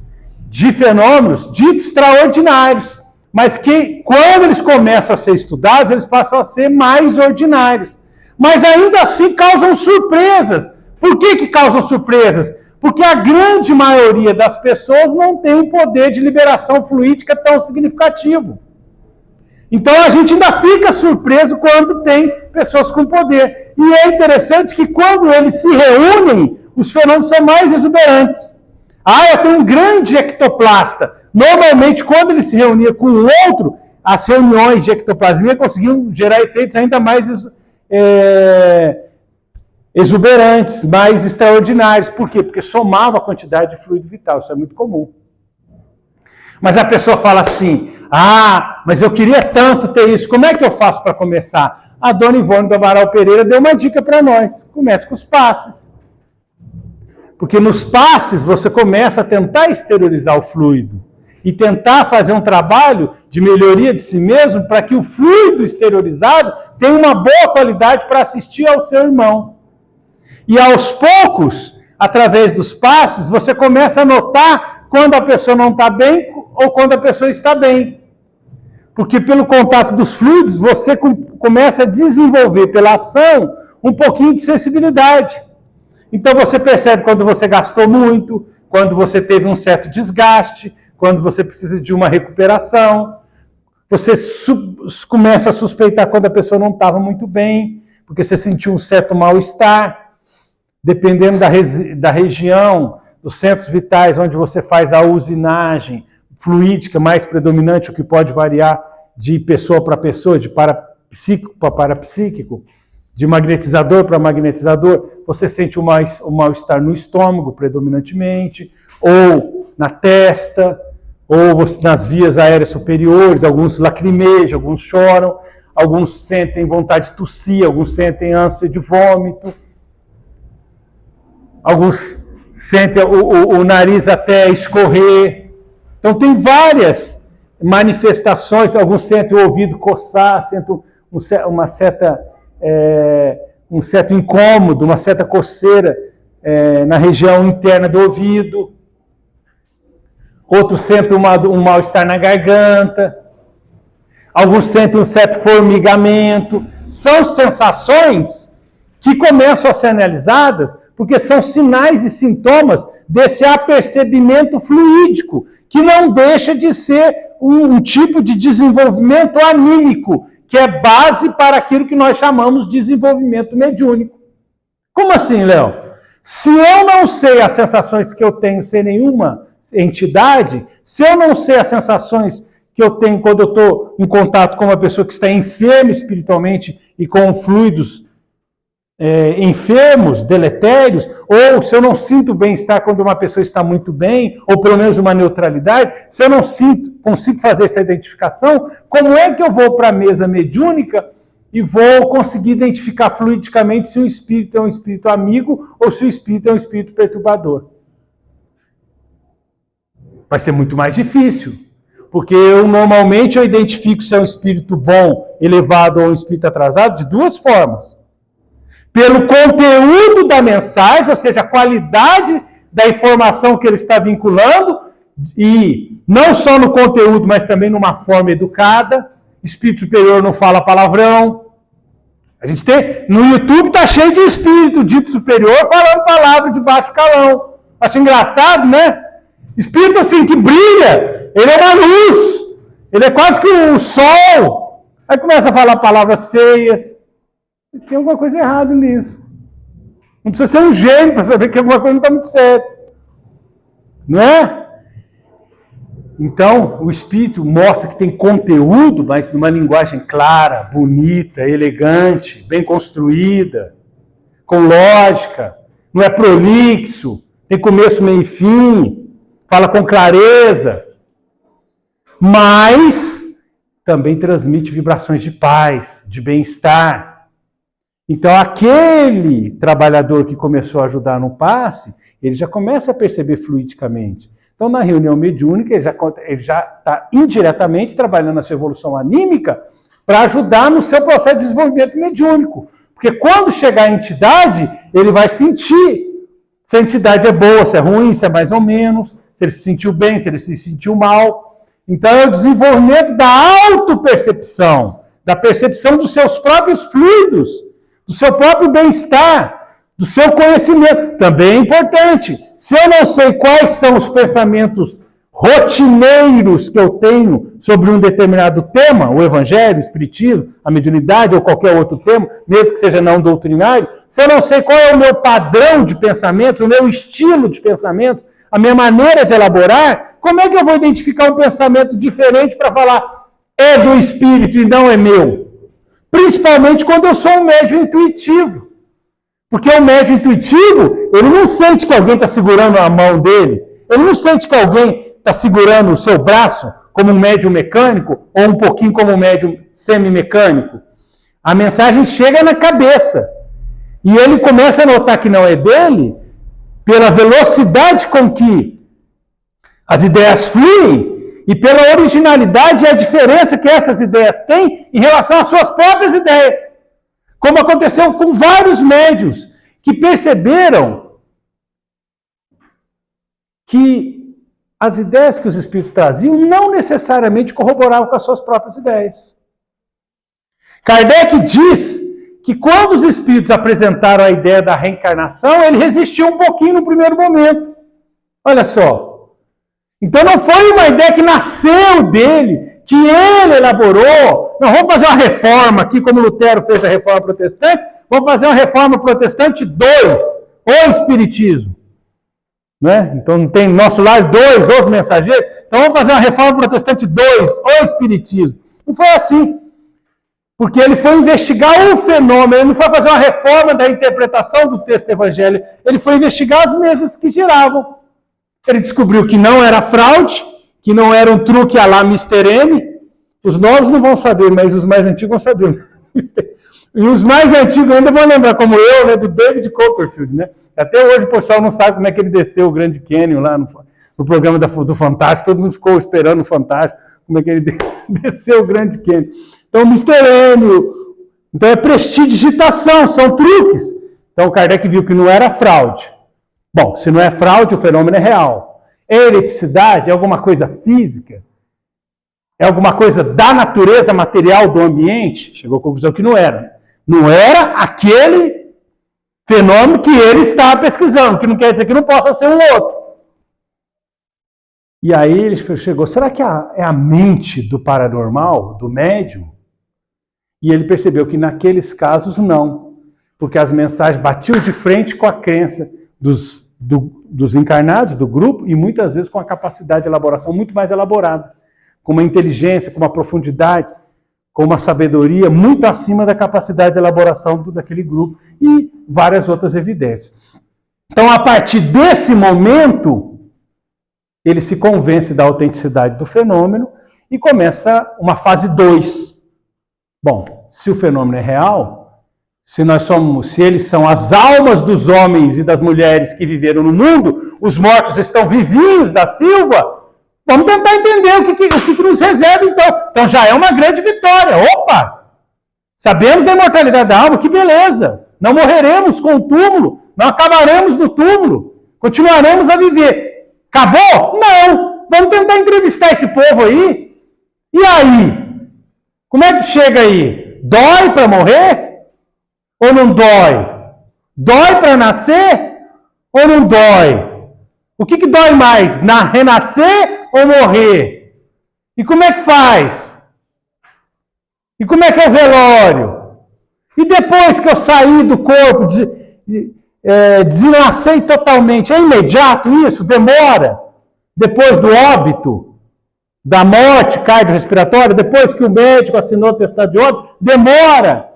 de fenômenos ditos extraordinários, mas que, quando eles começam a ser estudados, eles passam a ser mais ordinários. Mas ainda assim causam surpresas. Por que causam surpresas? Porque a grande maioria das pessoas não tem um poder de liberação fluídica tão significativo. Então a gente ainda fica surpreso quando tem pessoas com poder. E é interessante que quando eles se reúnem, os fenômenos são mais exuberantes. Eu tenho um grande ectoplasta. Normalmente, quando ele se reunia com o outro, as reuniões de ectoplasmia conseguiam gerar efeitos ainda mais exuberantes, mais extraordinários. Por quê? Porque somava a quantidade de fluido vital. Isso é muito comum. Mas a pessoa fala assim, mas eu queria tanto ter isso, como é que eu faço para começar? A dona Ivone do Amaral Pereira deu uma dica para nós. Comece com os passes. Porque nos passes você começa a tentar exteriorizar o fluido e tentar fazer um trabalho de melhoria de si mesmo para que o fluido exteriorizado tenha uma boa qualidade para assistir ao seu irmão. E aos poucos, através dos passes, você começa a notar quando a pessoa não está bem ou quando a pessoa está bem. Porque pelo contato dos fluidos, você começa a desenvolver pela ação um pouquinho de sensibilidade. Então você percebe quando você gastou muito, quando você teve um certo desgaste, quando você precisa de uma recuperação. Você começa a suspeitar quando a pessoa não estava muito bem, porque você sentiu um certo mal-estar. Dependendo da região, dos centros vitais onde você faz a usinagem fluídica mais predominante, o que pode variar de pessoa para pessoa, de parapsíquico para parapsíquico, de magnetizador para magnetizador, você sente o mal-estar no estômago predominantemente, ou na testa, ou nas vias aéreas superiores, alguns lacrimejam, alguns choram, alguns sentem vontade de tossir, alguns sentem ânsia de vômito, alguns sentem o nariz até escorrer. Então tem várias manifestações, alguns sentem o ouvido coçar, sentem um certo incômodo, uma certa coceira na região interna do ouvido. Outros sentem um mal-estar na garganta. Alguns sentem um certo formigamento. São sensações que começam a ser analisadas porque são sinais e sintomas desse apercebimento fluídico, que não deixa de ser um tipo de desenvolvimento anímico, que é base para aquilo que nós chamamos de desenvolvimento mediúnico. Como assim, Léo? Se eu não sei as sensações que eu tenho sem nenhuma entidade, se eu não sei as sensações que eu tenho quando eu estou em contato com uma pessoa que está enferma espiritualmente e com fluidos enfermos, deletérios, ou se eu não sinto bem-estar quando uma pessoa está muito bem, ou pelo menos uma neutralidade, se eu não consigo fazer essa identificação, como é que eu vou para a mesa mediúnica e vou conseguir identificar fluidicamente se o espírito é um espírito amigo ou se o espírito é um espírito perturbador? Vai ser muito mais difícil, porque normalmente eu identifico se é um espírito bom, elevado ou um espírito atrasado de duas formas. Pelo conteúdo da mensagem, ou seja, a qualidade da informação que ele está vinculando, e não só no conteúdo, mas também numa forma educada. Espírito superior não fala palavrão. A gente tem, no YouTube está cheio de espírito dito superior falando palavras de baixo calão. Acho engraçado, né? Espírito assim que brilha, ele é uma luz, ele é quase que um sol. Aí começa a falar palavras feias. Tem alguma coisa errada nisso. Não precisa ser um gênio para saber que alguma coisa não está muito certa. Não é? Então, o Espírito mostra que tem conteúdo, mas numa linguagem clara, bonita, elegante, bem construída, com lógica, não é prolixo, tem começo, meio e fim, fala com clareza, mas também transmite vibrações de paz, de bem-estar. Então, aquele trabalhador que começou a ajudar no passe, ele já começa a perceber fluidicamente. Então, na reunião mediúnica, ele já está indiretamente trabalhando a sua evolução anímica para ajudar no seu processo de desenvolvimento mediúnico. Porque quando chegar a entidade, ele vai sentir se a entidade é boa, se é ruim, se é mais ou menos, se ele se sentiu bem, se ele se sentiu mal. Então, é o desenvolvimento da autopercepção, da percepção dos seus próprios fluidos, do seu próprio bem-estar, do seu conhecimento. Também é importante. Se eu não sei quais são os pensamentos rotineiros que eu tenho sobre um determinado tema, o evangelho, o espiritismo, a mediunidade ou qualquer outro tema, mesmo que seja não doutrinário, se eu não sei qual é o meu padrão de pensamento, o meu estilo de pensamento, a minha maneira de elaborar, como é que eu vou identificar um pensamento diferente para falar é do espírito e não é meu? Principalmente quando eu sou um médium intuitivo. Porque o médium intuitivo, ele não sente que alguém está segurando a mão dele, ele não sente que alguém está segurando o seu braço, como um médium mecânico, ou um pouquinho como um médium semi-mecânico. A mensagem chega na cabeça. E ele começa a notar que não é dele, pela velocidade com que as ideias fluem, e pela originalidade e a diferença que essas ideias têm em relação às suas próprias ideias. Como aconteceu com vários médiuns que perceberam que as ideias que os espíritos traziam não necessariamente corroboravam com as suas próprias ideias. Kardec diz que quando os espíritos apresentaram a ideia da reencarnação, ele resistiu um pouquinho no primeiro momento. Olha só. Então não foi uma ideia que nasceu dele, que ele elaborou. Não, vamos fazer uma reforma aqui, como Lutero fez a reforma protestante, vamos fazer uma reforma protestante 2, o Espiritismo. Né? Então não tem nosso lar 2, os mensageiros, então vamos fazer uma reforma protestante 2, o Espiritismo. Não foi assim. Porque ele foi investigar o fenômeno, ele não foi fazer uma reforma da interpretação do texto evangélico, ele foi investigar as mesas que giravam. Ele descobriu que não era fraude, que não era um truque à la Mr. M. Os novos não vão saber, mas os mais antigos vão saber. E os mais antigos ainda vão lembrar, como eu, né, do David Copperfield. Né? Até hoje o pessoal não sabe como é que ele desceu o Grande Canyon lá no programa do Fantástico. Todo mundo ficou esperando o Fantástico, como é que ele desceu o Grande Canyon. Então, Mr. M, então é prestidigitação, são truques. Então, Kardec viu que não era fraude. Bom, se não é fraude, o fenômeno é real. É eletricidade? É alguma coisa física? É alguma coisa da natureza material do ambiente? Chegou à conclusão que não era. Não era aquele fenômeno que ele estava pesquisando, que não quer dizer que não possa ser um outro. E aí ele chegou, será que é a mente do paranormal, do médium? E ele percebeu que naqueles casos não, porque as mensagens batiam de frente com a crença dos encarnados, do grupo, e muitas vezes com a capacidade de elaboração muito mais elaborada, com uma inteligência, com uma profundidade, com uma sabedoria muito acima da capacidade de elaboração daquele grupo, e várias outras evidências. Então, a partir desse momento, ele se convence da autenticidade do fenômeno e começa uma fase 2. Bom, se o fenômeno é real, se eles são as almas dos homens e das mulheres que viveram no mundo, os mortos estão vivinhos da Silva, vamos tentar entender o que nos reserva então. Então já é uma grande vitória. Opa! Sabemos da imortalidade da alma, que beleza! Não morreremos com o túmulo, não acabaremos no túmulo, continuaremos a viver. Acabou? Não! Vamos tentar entrevistar esse povo aí. E aí? Como é que chega aí? Dói para morrer? Ou não dói? Dói para nascer? Ou não dói? O que dói mais? Renascer ou morrer? E como é que faz? E como é que é o velório? E depois que eu saí do corpo, desenlacei totalmente, é imediato isso? Demora? Depois do óbito? Da morte cardiorrespiratória, depois que o médico assinou o atestado de óbito, demora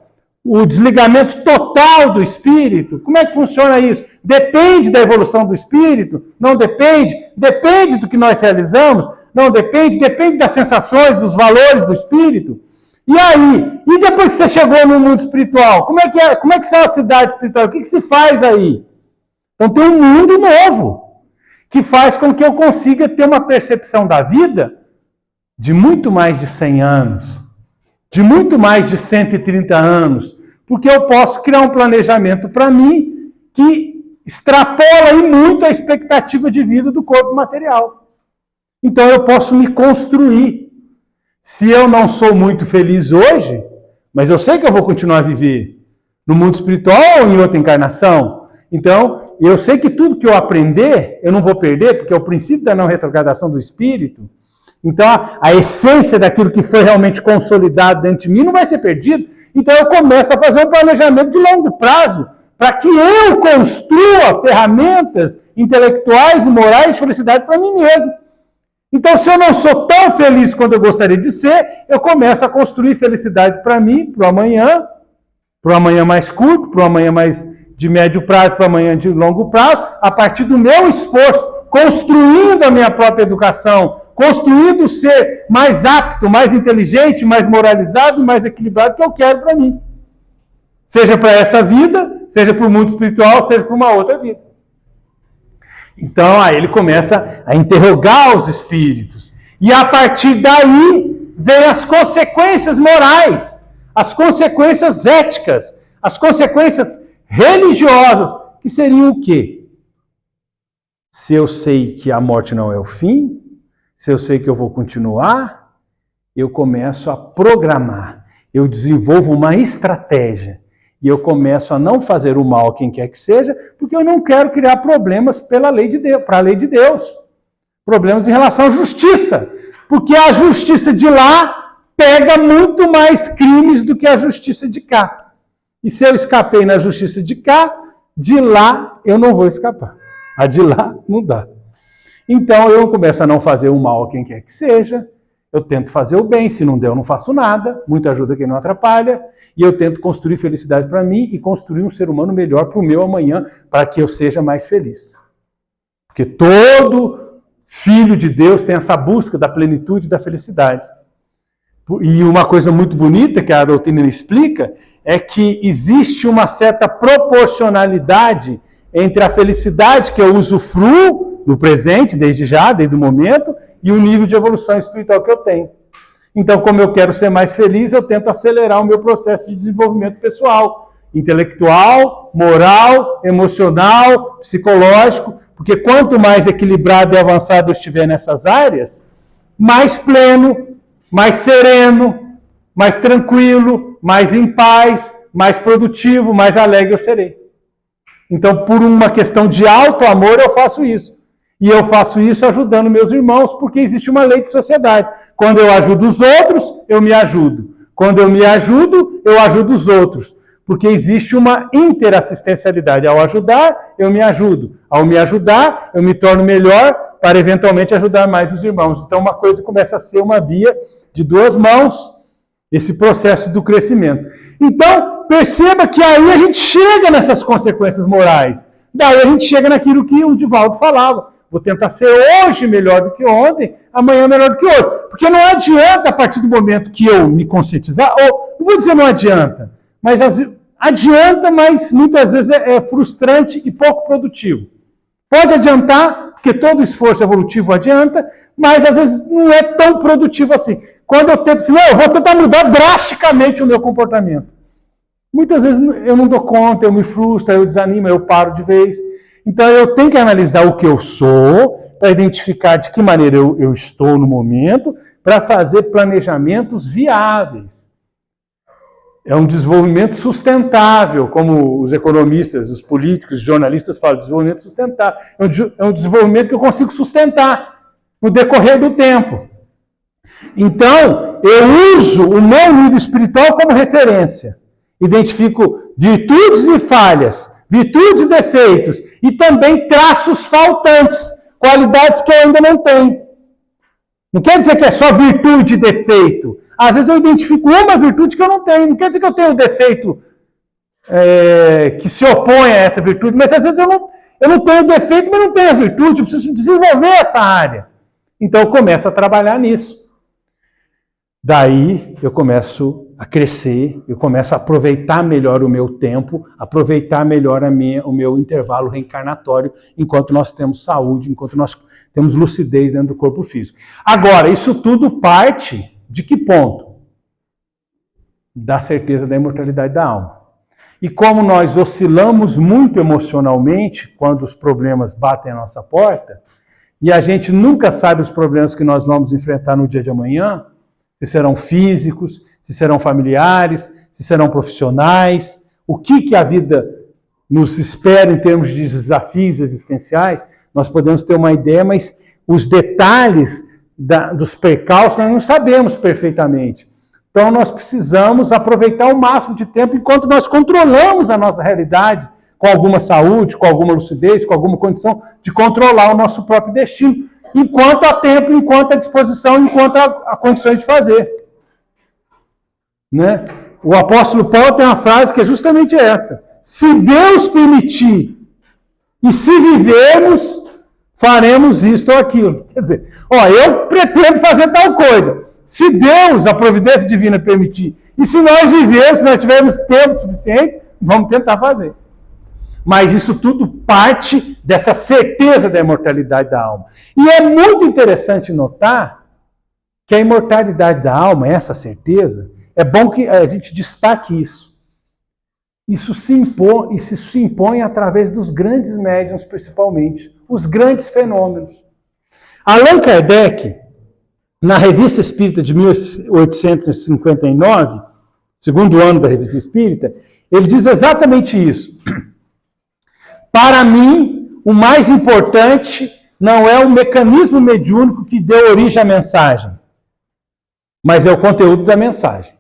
o desligamento total do espírito. Como é que funciona isso? Depende da evolução do espírito? Não depende? Depende do que nós realizamos? Não depende? Depende das sensações, dos valores do espírito? E aí? E depois que você chegou no mundo espiritual? Como é que são a cidade espiritual? O que se faz aí? Então tem um mundo novo que faz com que eu consiga ter uma percepção da vida de muito mais de 100 anos, de muito mais de 130 anos, porque eu posso criar um planejamento para mim que extrapola e muito a expectativa de vida do corpo material. Então eu posso me construir. Se eu não sou muito feliz hoje, mas eu sei que eu vou continuar a viver no mundo espiritual ou em outra encarnação, então eu sei que tudo que eu aprender, eu não vou perder, porque é o princípio da não retrogradação do espírito. Então, a essência daquilo que foi realmente consolidado dentro de mim não vai ser perdido. Então, eu começo a fazer um planejamento de longo prazo, para que eu construa ferramentas intelectuais e morais de felicidade para mim mesmo. Então, se eu não sou tão feliz quanto eu gostaria de ser, eu começo a construir felicidade para mim, para o amanhã mais curto, para o amanhã mais de médio prazo, para o amanhã de longo prazo, a partir do meu esforço, construindo a minha própria educação, construindo ser mais apto, mais inteligente, mais moralizado, mais equilibrado que eu quero para mim. Seja para essa vida, seja para o mundo espiritual, seja para uma outra vida. Então, aí ele começa a interrogar os espíritos. E a partir daí, vem as consequências morais, as consequências éticas, as consequências religiosas, que seriam o quê? Se eu sei que a morte não é o fim, se eu sei que eu vou continuar, eu começo a programar, eu desenvolvo uma estratégia. E eu começo a não fazer o mal a quem quer que seja, porque eu não quero criar problemas para a lei de Deus. Problemas em relação à justiça. Porque a justiça de lá pega muito mais crimes do que a justiça de cá. E se eu escapei na justiça de cá, de lá eu não vou escapar. A de lá não dá. Então eu começo a não fazer o mal a quem quer que seja, eu tento fazer o bem, se não der eu não faço nada, muita ajuda quem não atrapalha, e eu tento construir felicidade para mim e construir um ser humano melhor para o meu amanhã, para que eu seja mais feliz. Porque todo filho de Deus tem essa busca da plenitude e da felicidade. E uma coisa muito bonita que a doutrina explica é que existe uma certa proporcionalidade entre a felicidade que eu usufruo no presente, desde o momento, e o nível de evolução espiritual que eu tenho. Então, como eu quero ser mais feliz, eu tento acelerar o meu processo de desenvolvimento pessoal, intelectual, moral, emocional, psicológico, porque quanto mais equilibrado e avançado eu estiver nessas áreas, mais pleno, mais sereno, mais tranquilo, mais em paz, mais produtivo, mais alegre eu serei. Então, por uma questão de alto amor, eu faço isso. E eu faço isso ajudando meus irmãos, porque existe uma lei de sociedade. Quando eu ajudo os outros, eu me ajudo. Quando eu me ajudo, eu ajudo os outros. Porque existe uma interassistencialidade. Ao ajudar, eu me ajudo. Ao me ajudar, eu me torno melhor para eventualmente ajudar mais os irmãos. Então, uma coisa começa a ser uma via de duas mãos, esse processo do crescimento. Então, perceba que aí a gente chega nessas consequências morais. Daí a gente chega naquilo que o Divaldo falava. Vou tentar ser hoje melhor do que ontem, amanhã melhor do que hoje. Porque não adianta, a partir do momento que eu me conscientizar, ou não vou dizer não adianta, mas adianta, mas muitas vezes é frustrante e pouco produtivo. Pode adiantar, porque todo esforço evolutivo adianta, mas às vezes não é tão produtivo assim. Quando eu tento assim, não, eu vou tentar mudar drasticamente o meu comportamento. Muitas vezes eu não dou conta, eu me frustro, eu desanimo, eu paro de vez. Então eu tenho que analisar o que eu sou, para identificar de que maneira eu estou no momento, para fazer planejamentos viáveis. É um desenvolvimento sustentável, como os economistas, os políticos, os jornalistas falam, desenvolvimento sustentável. É um desenvolvimento que eu consigo sustentar no decorrer do tempo. Então, eu uso o meu nível espiritual como referência. Identifico virtudes e falhas, virtudes e defeitos, e também traços faltantes, qualidades que eu ainda não tenho. Não quer dizer que é só virtude e defeito. Às vezes eu identifico uma virtude que eu não tenho. Não quer dizer que eu tenho um defeito que se opõe a essa virtude, mas às vezes eu não tenho defeito, mas não tenho a virtude, eu preciso desenvolver essa área. Então eu começo a trabalhar nisso. Daí eu começo a crescer, eu começo a aproveitar melhor o meu tempo, aproveitar melhor o meu intervalo reencarnatório, enquanto nós temos saúde, enquanto nós temos lucidez dentro do corpo físico. Agora, isso tudo parte de que ponto? Da certeza da imortalidade da alma. E como nós oscilamos muito emocionalmente quando os problemas batem à nossa porta, e a gente nunca sabe os problemas que nós vamos enfrentar no dia de amanhã, se serão físicos, se serão familiares, se serão profissionais, o que a vida nos espera em termos de desafios existenciais, nós podemos ter uma ideia, mas os detalhes dos percalços, nós não sabemos perfeitamente. Então, nós precisamos aproveitar o máximo de tempo enquanto nós controlamos a nossa realidade, com alguma saúde, com alguma lucidez, com alguma condição de controlar o nosso próprio destino, enquanto há tempo, enquanto há disposição, enquanto há condições de fazer. Né? O apóstolo Paulo tem uma frase que é justamente essa: se Deus permitir e se vivermos, faremos isto ou aquilo. Quer dizer, eu pretendo fazer tal coisa. Se Deus, a providência divina, permitir, e se nós vivermos, se nós tivermos tempo suficiente, vamos tentar fazer. Mas isso tudo parte dessa certeza da imortalidade da alma. E é muito interessante notar que a imortalidade da alma, essa certeza, é bom que a gente destaque isso. Isso se impõe através dos grandes médiuns, principalmente, os grandes fenômenos. Allan Kardec, na Revista Espírita de 1859, segundo ano da Revista Espírita, ele diz exatamente isso. Para mim, o mais importante não é o mecanismo mediúnico que deu origem à mensagem, mas é o conteúdo da mensagem.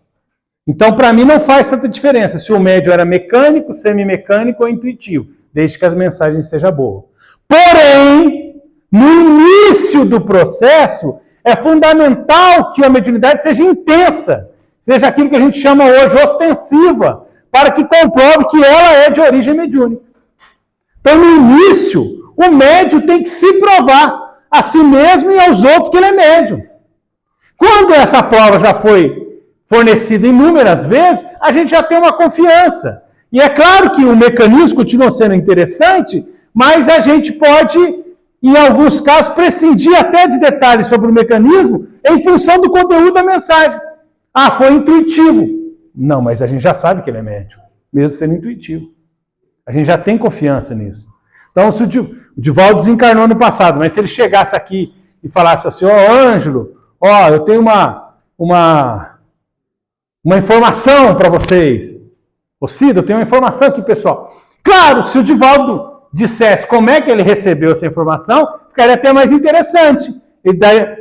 Então, para mim, não faz tanta diferença se o médium era mecânico, semimecânico ou intuitivo, desde que as mensagens sejam boas. Porém, no início do processo, é fundamental que a mediunidade seja intensa, seja aquilo que a gente chama hoje ostensiva, para que comprove que ela é de origem mediúnica. Então, no início, o médium tem que se provar a si mesmo e aos outros que ele é médium. Quando essa prova já foi fornecida inúmeras vezes, a gente já tem uma confiança. E é claro que o mecanismo continua sendo interessante, mas a gente pode, em alguns casos, prescindir até de detalhes sobre o mecanismo em função do conteúdo da mensagem. Ah, foi intuitivo. Não, mas a gente já sabe que ele é médium, mesmo sendo intuitivo. A gente já tem confiança nisso. Então, se o Divaldo desencarnou no passado, mas se ele chegasse aqui e falasse assim, Ângelo, eu tenho uma informação para vocês. Cida, eu tenho uma informação aqui, pessoal. Claro, se o Divaldo dissesse como é que ele recebeu essa informação, ficaria até mais interessante.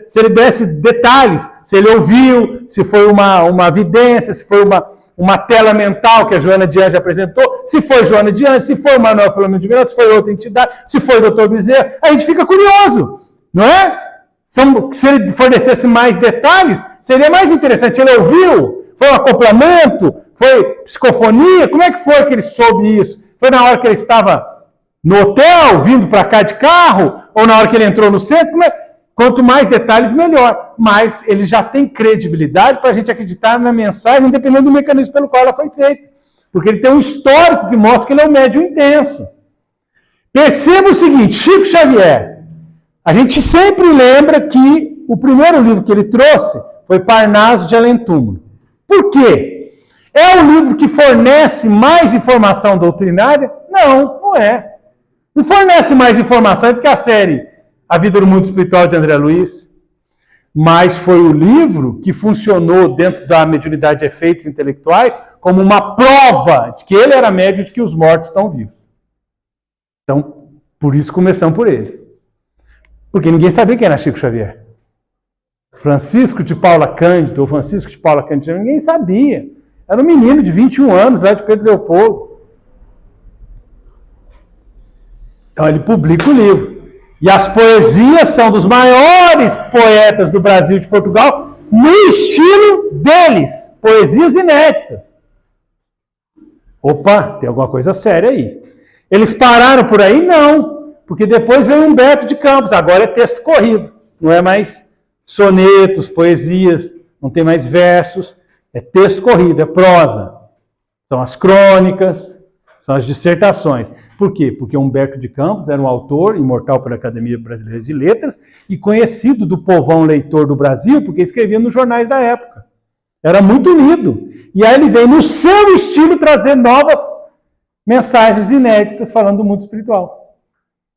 Se ele desse detalhes, se ele ouviu, se foi uma vidência, se foi uma tela mental que a Joana de Anjos apresentou, se foi Joana de Anjos, se foi Manuel Filomeno de Miranda, se foi outra entidade, se foi o Dr. Bezerra, a gente fica curioso, não é? Se ele fornecesse mais detalhes, seria mais interessante. Ele ouviu? Foi um acoplamento? Foi psicofonia? Como é que foi que ele soube isso? Foi na hora que ele estava no hotel, vindo para cá de carro? Ou na hora que ele entrou no centro? Quanto mais detalhes, melhor. Mas ele já tem credibilidade para a gente acreditar na mensagem, independente do mecanismo pelo qual ela foi feita. Porque ele tem um histórico que mostra que ele é um médium intenso. Perceba o seguinte, Chico Xavier, a gente sempre lembra que o primeiro livro que ele trouxe foi Parnaso de Além Túmulo. Por quê? É um livro que fornece mais informação doutrinária? Não, não é. Não fornece mais informação do que a série A Vida do Mundo Espiritual de André Luiz, mas foi o livro que funcionou dentro da mediunidade de efeitos intelectuais como uma prova de que ele era médium de que os mortos estão vivos. Então, por isso começamos por ele. Porque ninguém sabia quem era Chico Xavier. Francisco de Paula Cândido, ou Francisco de Paula Cândido, ninguém sabia. Era um menino de 21 anos, lá de Pedro Leopoldo. Então ele publica o livro. E as poesias são dos maiores poetas do Brasil e de Portugal, no estilo deles. Poesias inéditas. Opa, tem alguma coisa séria aí. Eles pararam por aí? Não. Porque depois veio Humberto de Campos. Agora é texto corrido. Não é mais sonetos, poesias, não tem mais versos. É texto corrido, é prosa. São as crônicas, são as dissertações. Por quê? Porque Humberto de Campos era um autor imortal pela Academia Brasileira de Letras e conhecido do povão leitor do Brasil, porque escrevia nos jornais da época. Era muito lido. E aí ele vem, no seu estilo, trazer novas mensagens inéditas falando do mundo espiritual.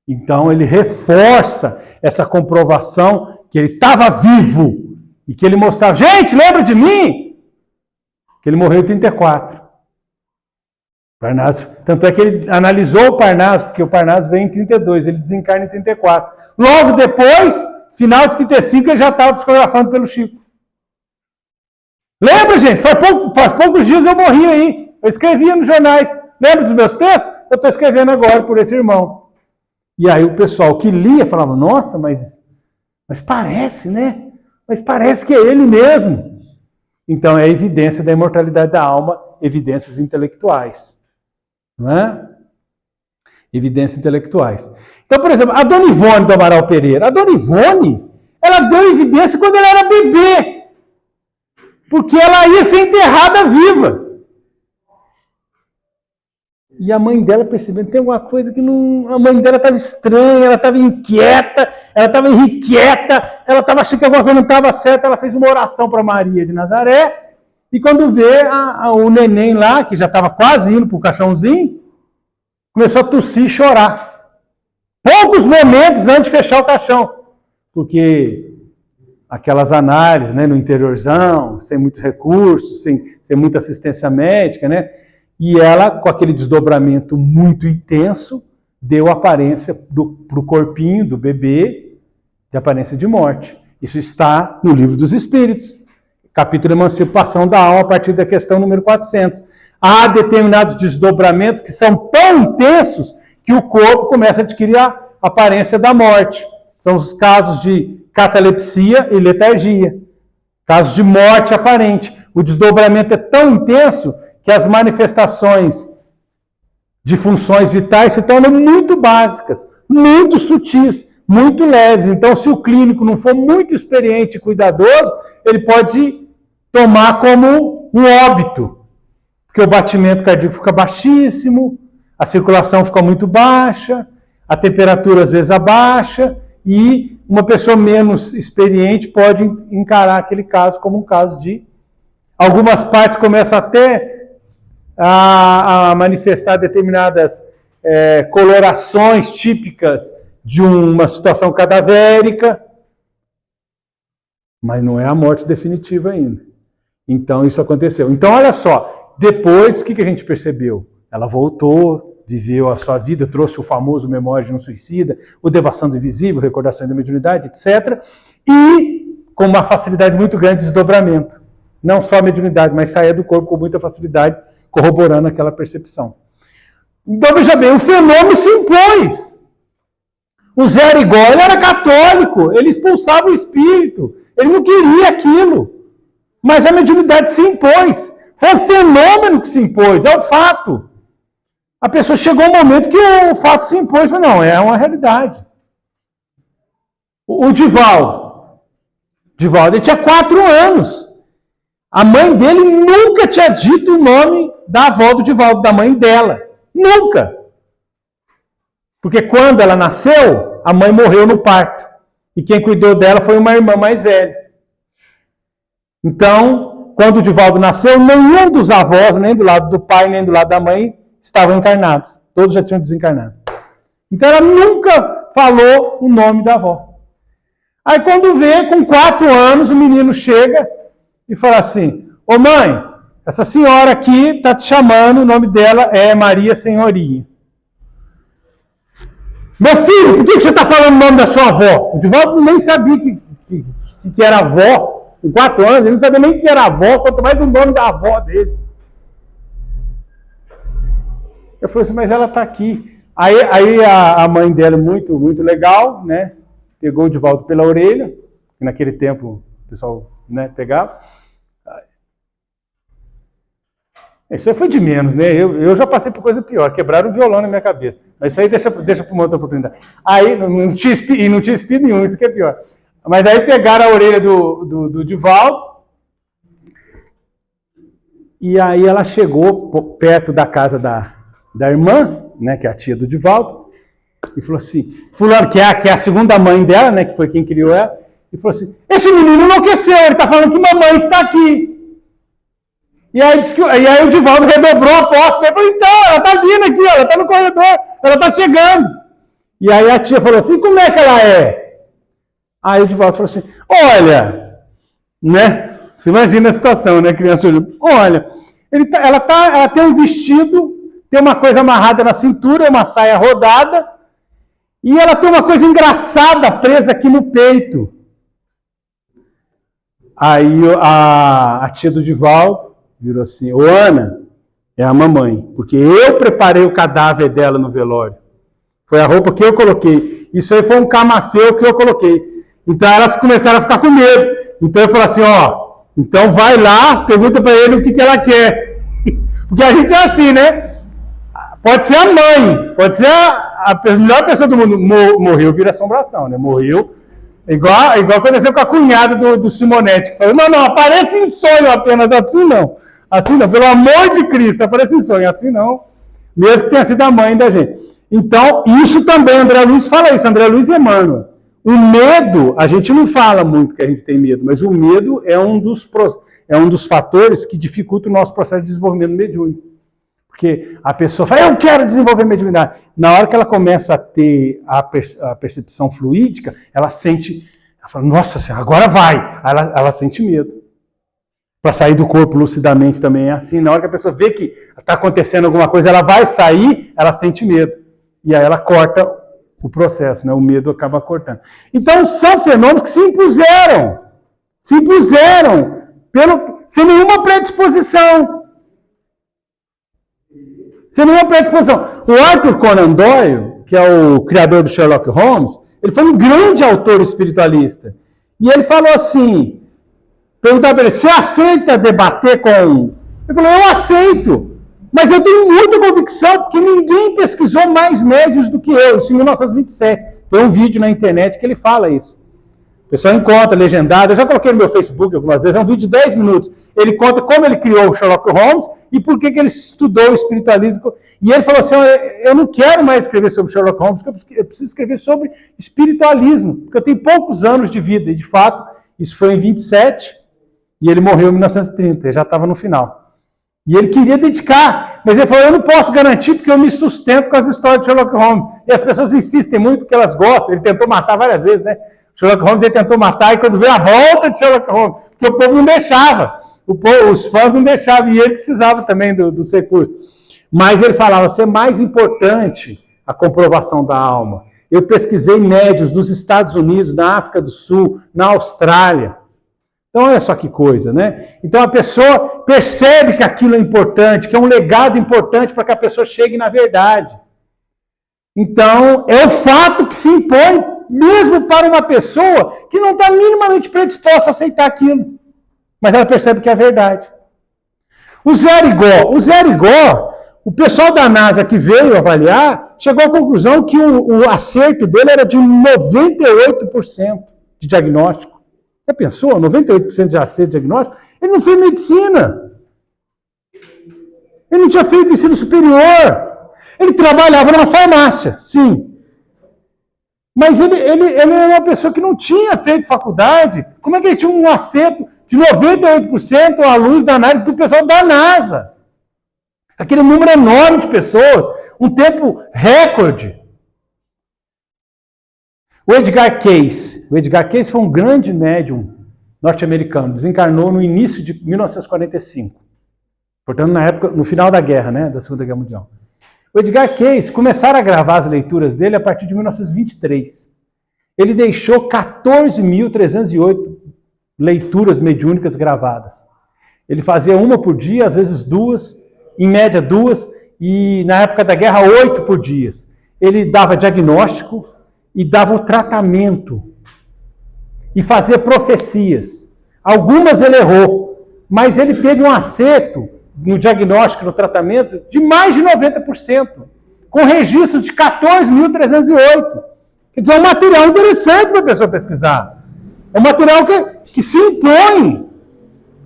Então ele reforça essa comprovação que ele estava vivo e que ele mostrava, gente, lembra de mim? Que ele morreu em 34. Parnaso, tanto é que ele analisou o Parnaso, porque o Parnaso veio em 32, ele desencarna em 34. Logo depois, Final de 35 ele já estava psicografando pelo Chico. Lembra, gente? Faz poucos dias eu morri aí. Eu escrevia nos jornais. Lembra dos meus textos? Eu estou escrevendo agora por esse irmão. E aí o pessoal que lia falava, nossa, mas parece, né? Mas parece que é ele mesmo. Então é evidência da imortalidade da alma, evidências intelectuais. Não é? Evidências intelectuais. Então, por exemplo, a Dona Ivone do Amaral Pereira. A Dona Ivone, ela deu evidência quando ela era bebê. Porque ela ia ser enterrada viva. E a mãe dela percebendo, tem alguma coisa que não... A mãe dela estava estranha, ela estava inquieta, ela estava irrequieta, ela estava achando que alguma coisa não estava certa, ela fez uma oração para Maria de Nazaré, e quando vê o neném lá, que já estava quase indo para o caixãozinho, começou a tossir e chorar. Poucos momentos antes de fechar o caixão. Porque aquelas análises, né, no interiorzão, sem muitos recursos, sem muita assistência médica, né? E ela, com aquele desdobramento muito intenso, deu aparência para o corpinho do bebê, de aparência de morte. Isso está no Livro dos Espíritos, capítulo Emancipação da Alma, a partir da questão número 400. Há determinados desdobramentos que são tão intensos que o corpo começa a adquirir a aparência da morte. São os casos de catalepsia e letargia. Casos de morte aparente. O desdobramento é tão intenso que as manifestações de funções vitais se tornam muito básicas, muito sutis, muito leves. Então, se o clínico não for muito experiente e cuidadoso, ele pode tomar como um óbito, porque o batimento cardíaco fica baixíssimo, a circulação fica muito baixa, a temperatura às vezes abaixa, e uma pessoa menos experiente pode encarar aquele caso como um caso de... Algumas partes começam até a manifestar determinadas colorações típicas de uma situação cadavérica, mas não é a morte definitiva ainda. Então isso aconteceu. Então olha só, depois o que a gente percebeu? Ela voltou, viveu a sua vida, trouxe o famoso Memória de um Suicida, o Devassando Invisível, Recordações da Mediunidade, etc. E com uma facilidade muito grande de desdobramento. Não só a mediunidade, mas saía do corpo com muita facilidade, corroborando aquela percepção. Então, veja bem, o fenômeno se impôs. O Zé Arigó, ele era católico, ele expulsava o espírito, ele não queria aquilo. Mas a mediunidade se impôs. Foi o fenômeno que se impôs, é o fato. A pessoa chegou um momento que o fato se impôs, e falou, não, é uma realidade. O Divaldo, ele tinha 4 anos. A mãe dele nunca tinha dito o nome da avó do Divaldo, da mãe dela. Nunca. Porque quando ela nasceu, a mãe morreu no parto. E quem cuidou dela foi uma irmã mais velha. Então, quando o Divaldo nasceu, nenhum dos avós, nem do lado do pai, nem do lado da mãe, estavam encarnados. Todos já tinham desencarnado. Então ela nunca falou o nome da avó. Aí quando vê, com 4 anos, o menino chega e fala assim, ô mãe, essa senhora aqui está te chamando, o nome dela é Maria Senhorinha. Meu filho, por que você está falando o nome da sua avó? O Divaldo nem sabia que era avó, com 4 anos, ele não sabia nem que era avó, quanto mais o nome da avó dele. Eu falei assim, mas ela está aqui. Aí a mãe dela, muito, muito legal, né, pegou o Divaldo pela orelha, que naquele tempo o pessoal, né, pegava. Isso aí foi de menos, né? Eu já passei por coisa pior, quebraram o violão na minha cabeça. Mas isso aí deixa para uma outra oportunidade. Aí não tinha espírito nenhum, isso que é pior. Mas aí pegaram a orelha do Divaldo, e aí ela chegou perto da casa da irmã, né, que é a tia do Divaldo, e falou assim, fulano, que é a segunda mãe dela, né, que foi quem criou ela, e falou assim, esse menino enlouqueceu, ele está falando que mamãe está aqui. E aí o Divaldo redobrou a aposta, ele falou, então, ela está vindo aqui, ela está no corredor, ela está chegando. E aí a tia falou assim, como é que ela é? Aí o Divaldo falou assim, olha, né, você imagina a situação, né, criança, olha, ela tem um vestido, tem uma coisa amarrada na cintura, uma saia rodada, E ela tem uma coisa engraçada presa aqui no peito. Aí a tia do Divaldo virou assim, ô Ana, é a mamãe, porque eu preparei o cadáver dela no velório. Foi a roupa que eu coloquei. Isso aí foi um camafeu que eu coloquei. Então elas começaram a ficar com medo. Então eu falei assim, ó, então vai lá, pergunta para ele o que ela quer. Porque a gente é assim, né? Pode ser a mãe, pode ser a melhor pessoa do mundo. Morreu, vira assombração, né? Morreu. Igual aconteceu com a cunhada do Simonetti, que falou, não, aparece em sonho apenas, assim não. Assim não, pelo amor de Cristo, aparece em sonho, assim não. Mesmo que tenha sido a mãe da gente. Então, isso também, André Luiz fala isso, André Luiz e Emmanuel. O medo, a gente não fala muito que a gente tem medo, mas o medo é um dos fatores que dificulta o nosso processo de desenvolvimento mediúnico. Porque a pessoa fala, eu quero desenvolver mediunidade. Na hora que ela começa a ter a percepção fluídica, ela sente, ela fala, nossa Senhora, agora vai. Ela sente medo. Para sair do corpo lucidamente também é assim. Na hora que a pessoa vê que está acontecendo alguma coisa, ela vai sair, ela sente medo. E aí ela corta o processo, né? O medo acaba cortando. Então são fenômenos que se impuseram sem nenhuma predisposição. Sem nenhuma predisposição. O Arthur Conan Doyle, que é o criador do Sherlock Holmes, ele foi um grande autor espiritualista. E ele falou assim, perguntaram para ele, você aceita debater com... Ele falou, eu aceito, mas eu tenho muita convicção, porque ninguém pesquisou mais médios do que eu, isso em 1927. Tem um vídeo na internet que ele fala isso. O pessoal encontra, legendado, eu já coloquei no meu Facebook algumas vezes, é um vídeo de 10 minutos. Ele conta como ele criou o Sherlock Holmes e por que ele estudou o espiritualismo. E ele falou assim, eu não quero mais escrever sobre Sherlock Holmes, porque eu preciso escrever sobre espiritualismo, porque eu tenho poucos anos de vida, e de fato, isso foi em 27, e ele morreu em 1930, ele já estava no final. E ele queria dedicar, mas ele falou, eu não posso garantir porque eu me sustento com as histórias de Sherlock Holmes. E as pessoas insistem muito porque elas gostam, ele tentou matar várias vezes, né? Sherlock Holmes ele tentou matar e quando veio a volta de Sherlock Holmes, porque o povo não deixava, os fãs não deixavam, e ele precisava também dos recursos. Mas ele falava, ser mais importante a comprovação da alma. Eu pesquisei médios nos Estados Unidos, na África do Sul, na Austrália. Então, olha só que coisa, né? Então, a pessoa percebe que aquilo é importante, que é um legado importante para que a pessoa chegue na verdade. Então, é o fato que se impõe, mesmo para uma pessoa que não está minimamente predisposta a aceitar aquilo. Mas ela percebe que é verdade. O Zé Arigó, o pessoal da NASA que veio avaliar, chegou à conclusão que o acerto dele era de 98% de diagnóstico. Já pensou? 98% de acerto de diagnóstico? Ele não fez medicina. Ele não tinha feito ensino superior. Ele trabalhava numa farmácia, sim. Mas ele era uma pessoa que não tinha feito faculdade. Como é que ele tinha um acerto de 98% à luz da análise do pessoal da NASA? Aquele número enorme de pessoas, um tempo recorde. O Edgar Cayce foi um grande médium norte-americano, desencarnou no início de 1945. Portanto, no final da guerra, né, da Segunda Guerra Mundial. O Edgar Cayce começaram a gravar as leituras dele a partir de 1923. Ele deixou 14.308 leituras mediúnicas gravadas. Ele fazia uma por dia, às vezes duas, em média duas, e na época da guerra 8 por dia. Ele dava diagnóstico e dava o tratamento. E fazia profecias. Algumas ele errou, mas ele teve um acerto no diagnóstico, no tratamento, de mais de 90%, com registro de 14.308. Quer dizer, é um material interessante para a pessoa pesquisar. É um material que se impõe.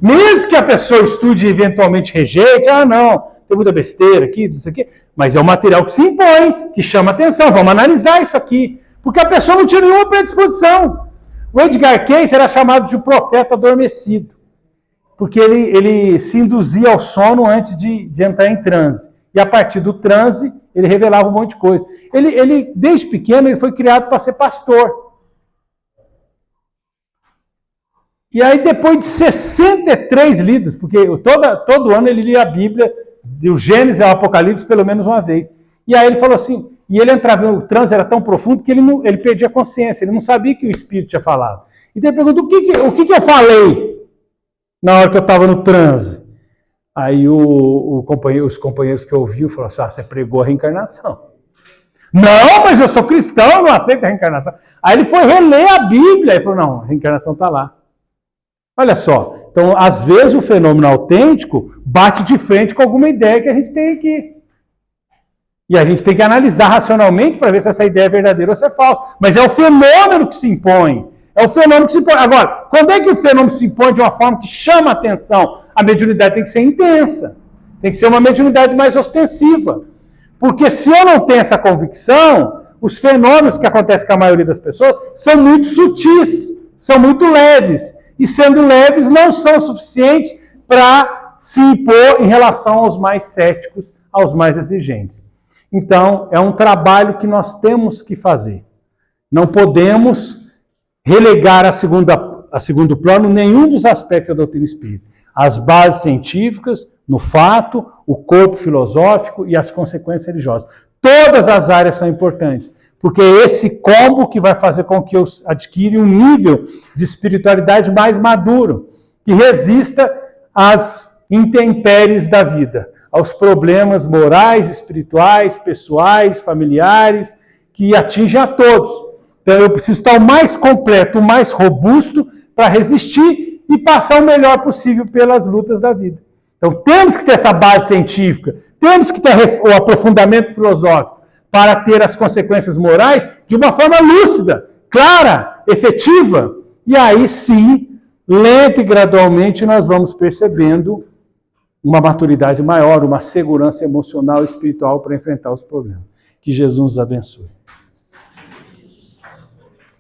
Mesmo que a pessoa estude e eventualmente rejeite, não, tem muita besteira aqui, não sei o quê, mas é um material que se impõe, que chama atenção, vamos analisar isso aqui. Porque a pessoa não tinha nenhuma predisposição. O Edgar Cayce era chamado de profeta adormecido, porque ele se induzia ao sono antes de entrar em transe. E a partir do transe, ele revelava um monte de coisa. Ele desde pequeno, ele foi criado para ser pastor. E aí, depois de 63 lidas, porque todo ano ele lia a Bíblia, do Gênesis ao Apocalipse, pelo menos uma vez. E aí ele falou assim, E ele entrava, o transe era tão profundo que ele perdia a consciência, ele não sabia que o Espírito tinha falado. Então ele perguntou, o que eu falei na hora que eu estava no transe? Aí os companheiros que ouviu falaram assim, você pregou a reencarnação. Não, mas eu sou cristão, eu não aceito a reencarnação. Aí ele foi reler a Bíblia e falou, não, a reencarnação está lá. Olha só, então às vezes o fenômeno autêntico bate de frente com alguma ideia que a gente tem aqui. E a gente tem que analisar racionalmente para ver se essa ideia é verdadeira ou se é falsa. Mas é o fenômeno que se impõe. É o fenômeno que se impõe. Agora, quando é que o fenômeno se impõe de uma forma que chama a atenção? A mediunidade tem que ser intensa. Tem que ser uma mediunidade mais ostensiva. Porque se eu não tenho essa convicção, os fenômenos que acontecem com a maioria das pessoas são muito sutis, são muito leves. E sendo leves, não são suficientes para se impor em relação aos mais céticos, aos mais exigentes. Então, é um trabalho que nós temos que fazer. Não podemos relegar a segundo plano nenhum dos aspectos da doutrina espírita. As bases científicas, no fato, o corpo filosófico e as consequências religiosas. Todas as áreas são importantes, porque é esse combo que vai fazer com que eu adquira um nível de espiritualidade mais maduro, que resista às intempéries da vida, aos problemas morais, espirituais, pessoais, familiares, que atingem a todos. Então eu preciso estar o mais completo, o mais robusto para resistir e passar o melhor possível pelas lutas da vida. Então temos que ter essa base científica, temos que ter o aprofundamento filosófico para ter as consequências morais de uma forma lúcida, clara, efetiva. E aí sim, lenta e gradualmente, nós vamos percebendo uma maturidade maior, uma segurança emocional e espiritual para enfrentar os problemas. Que Jesus nos abençoe.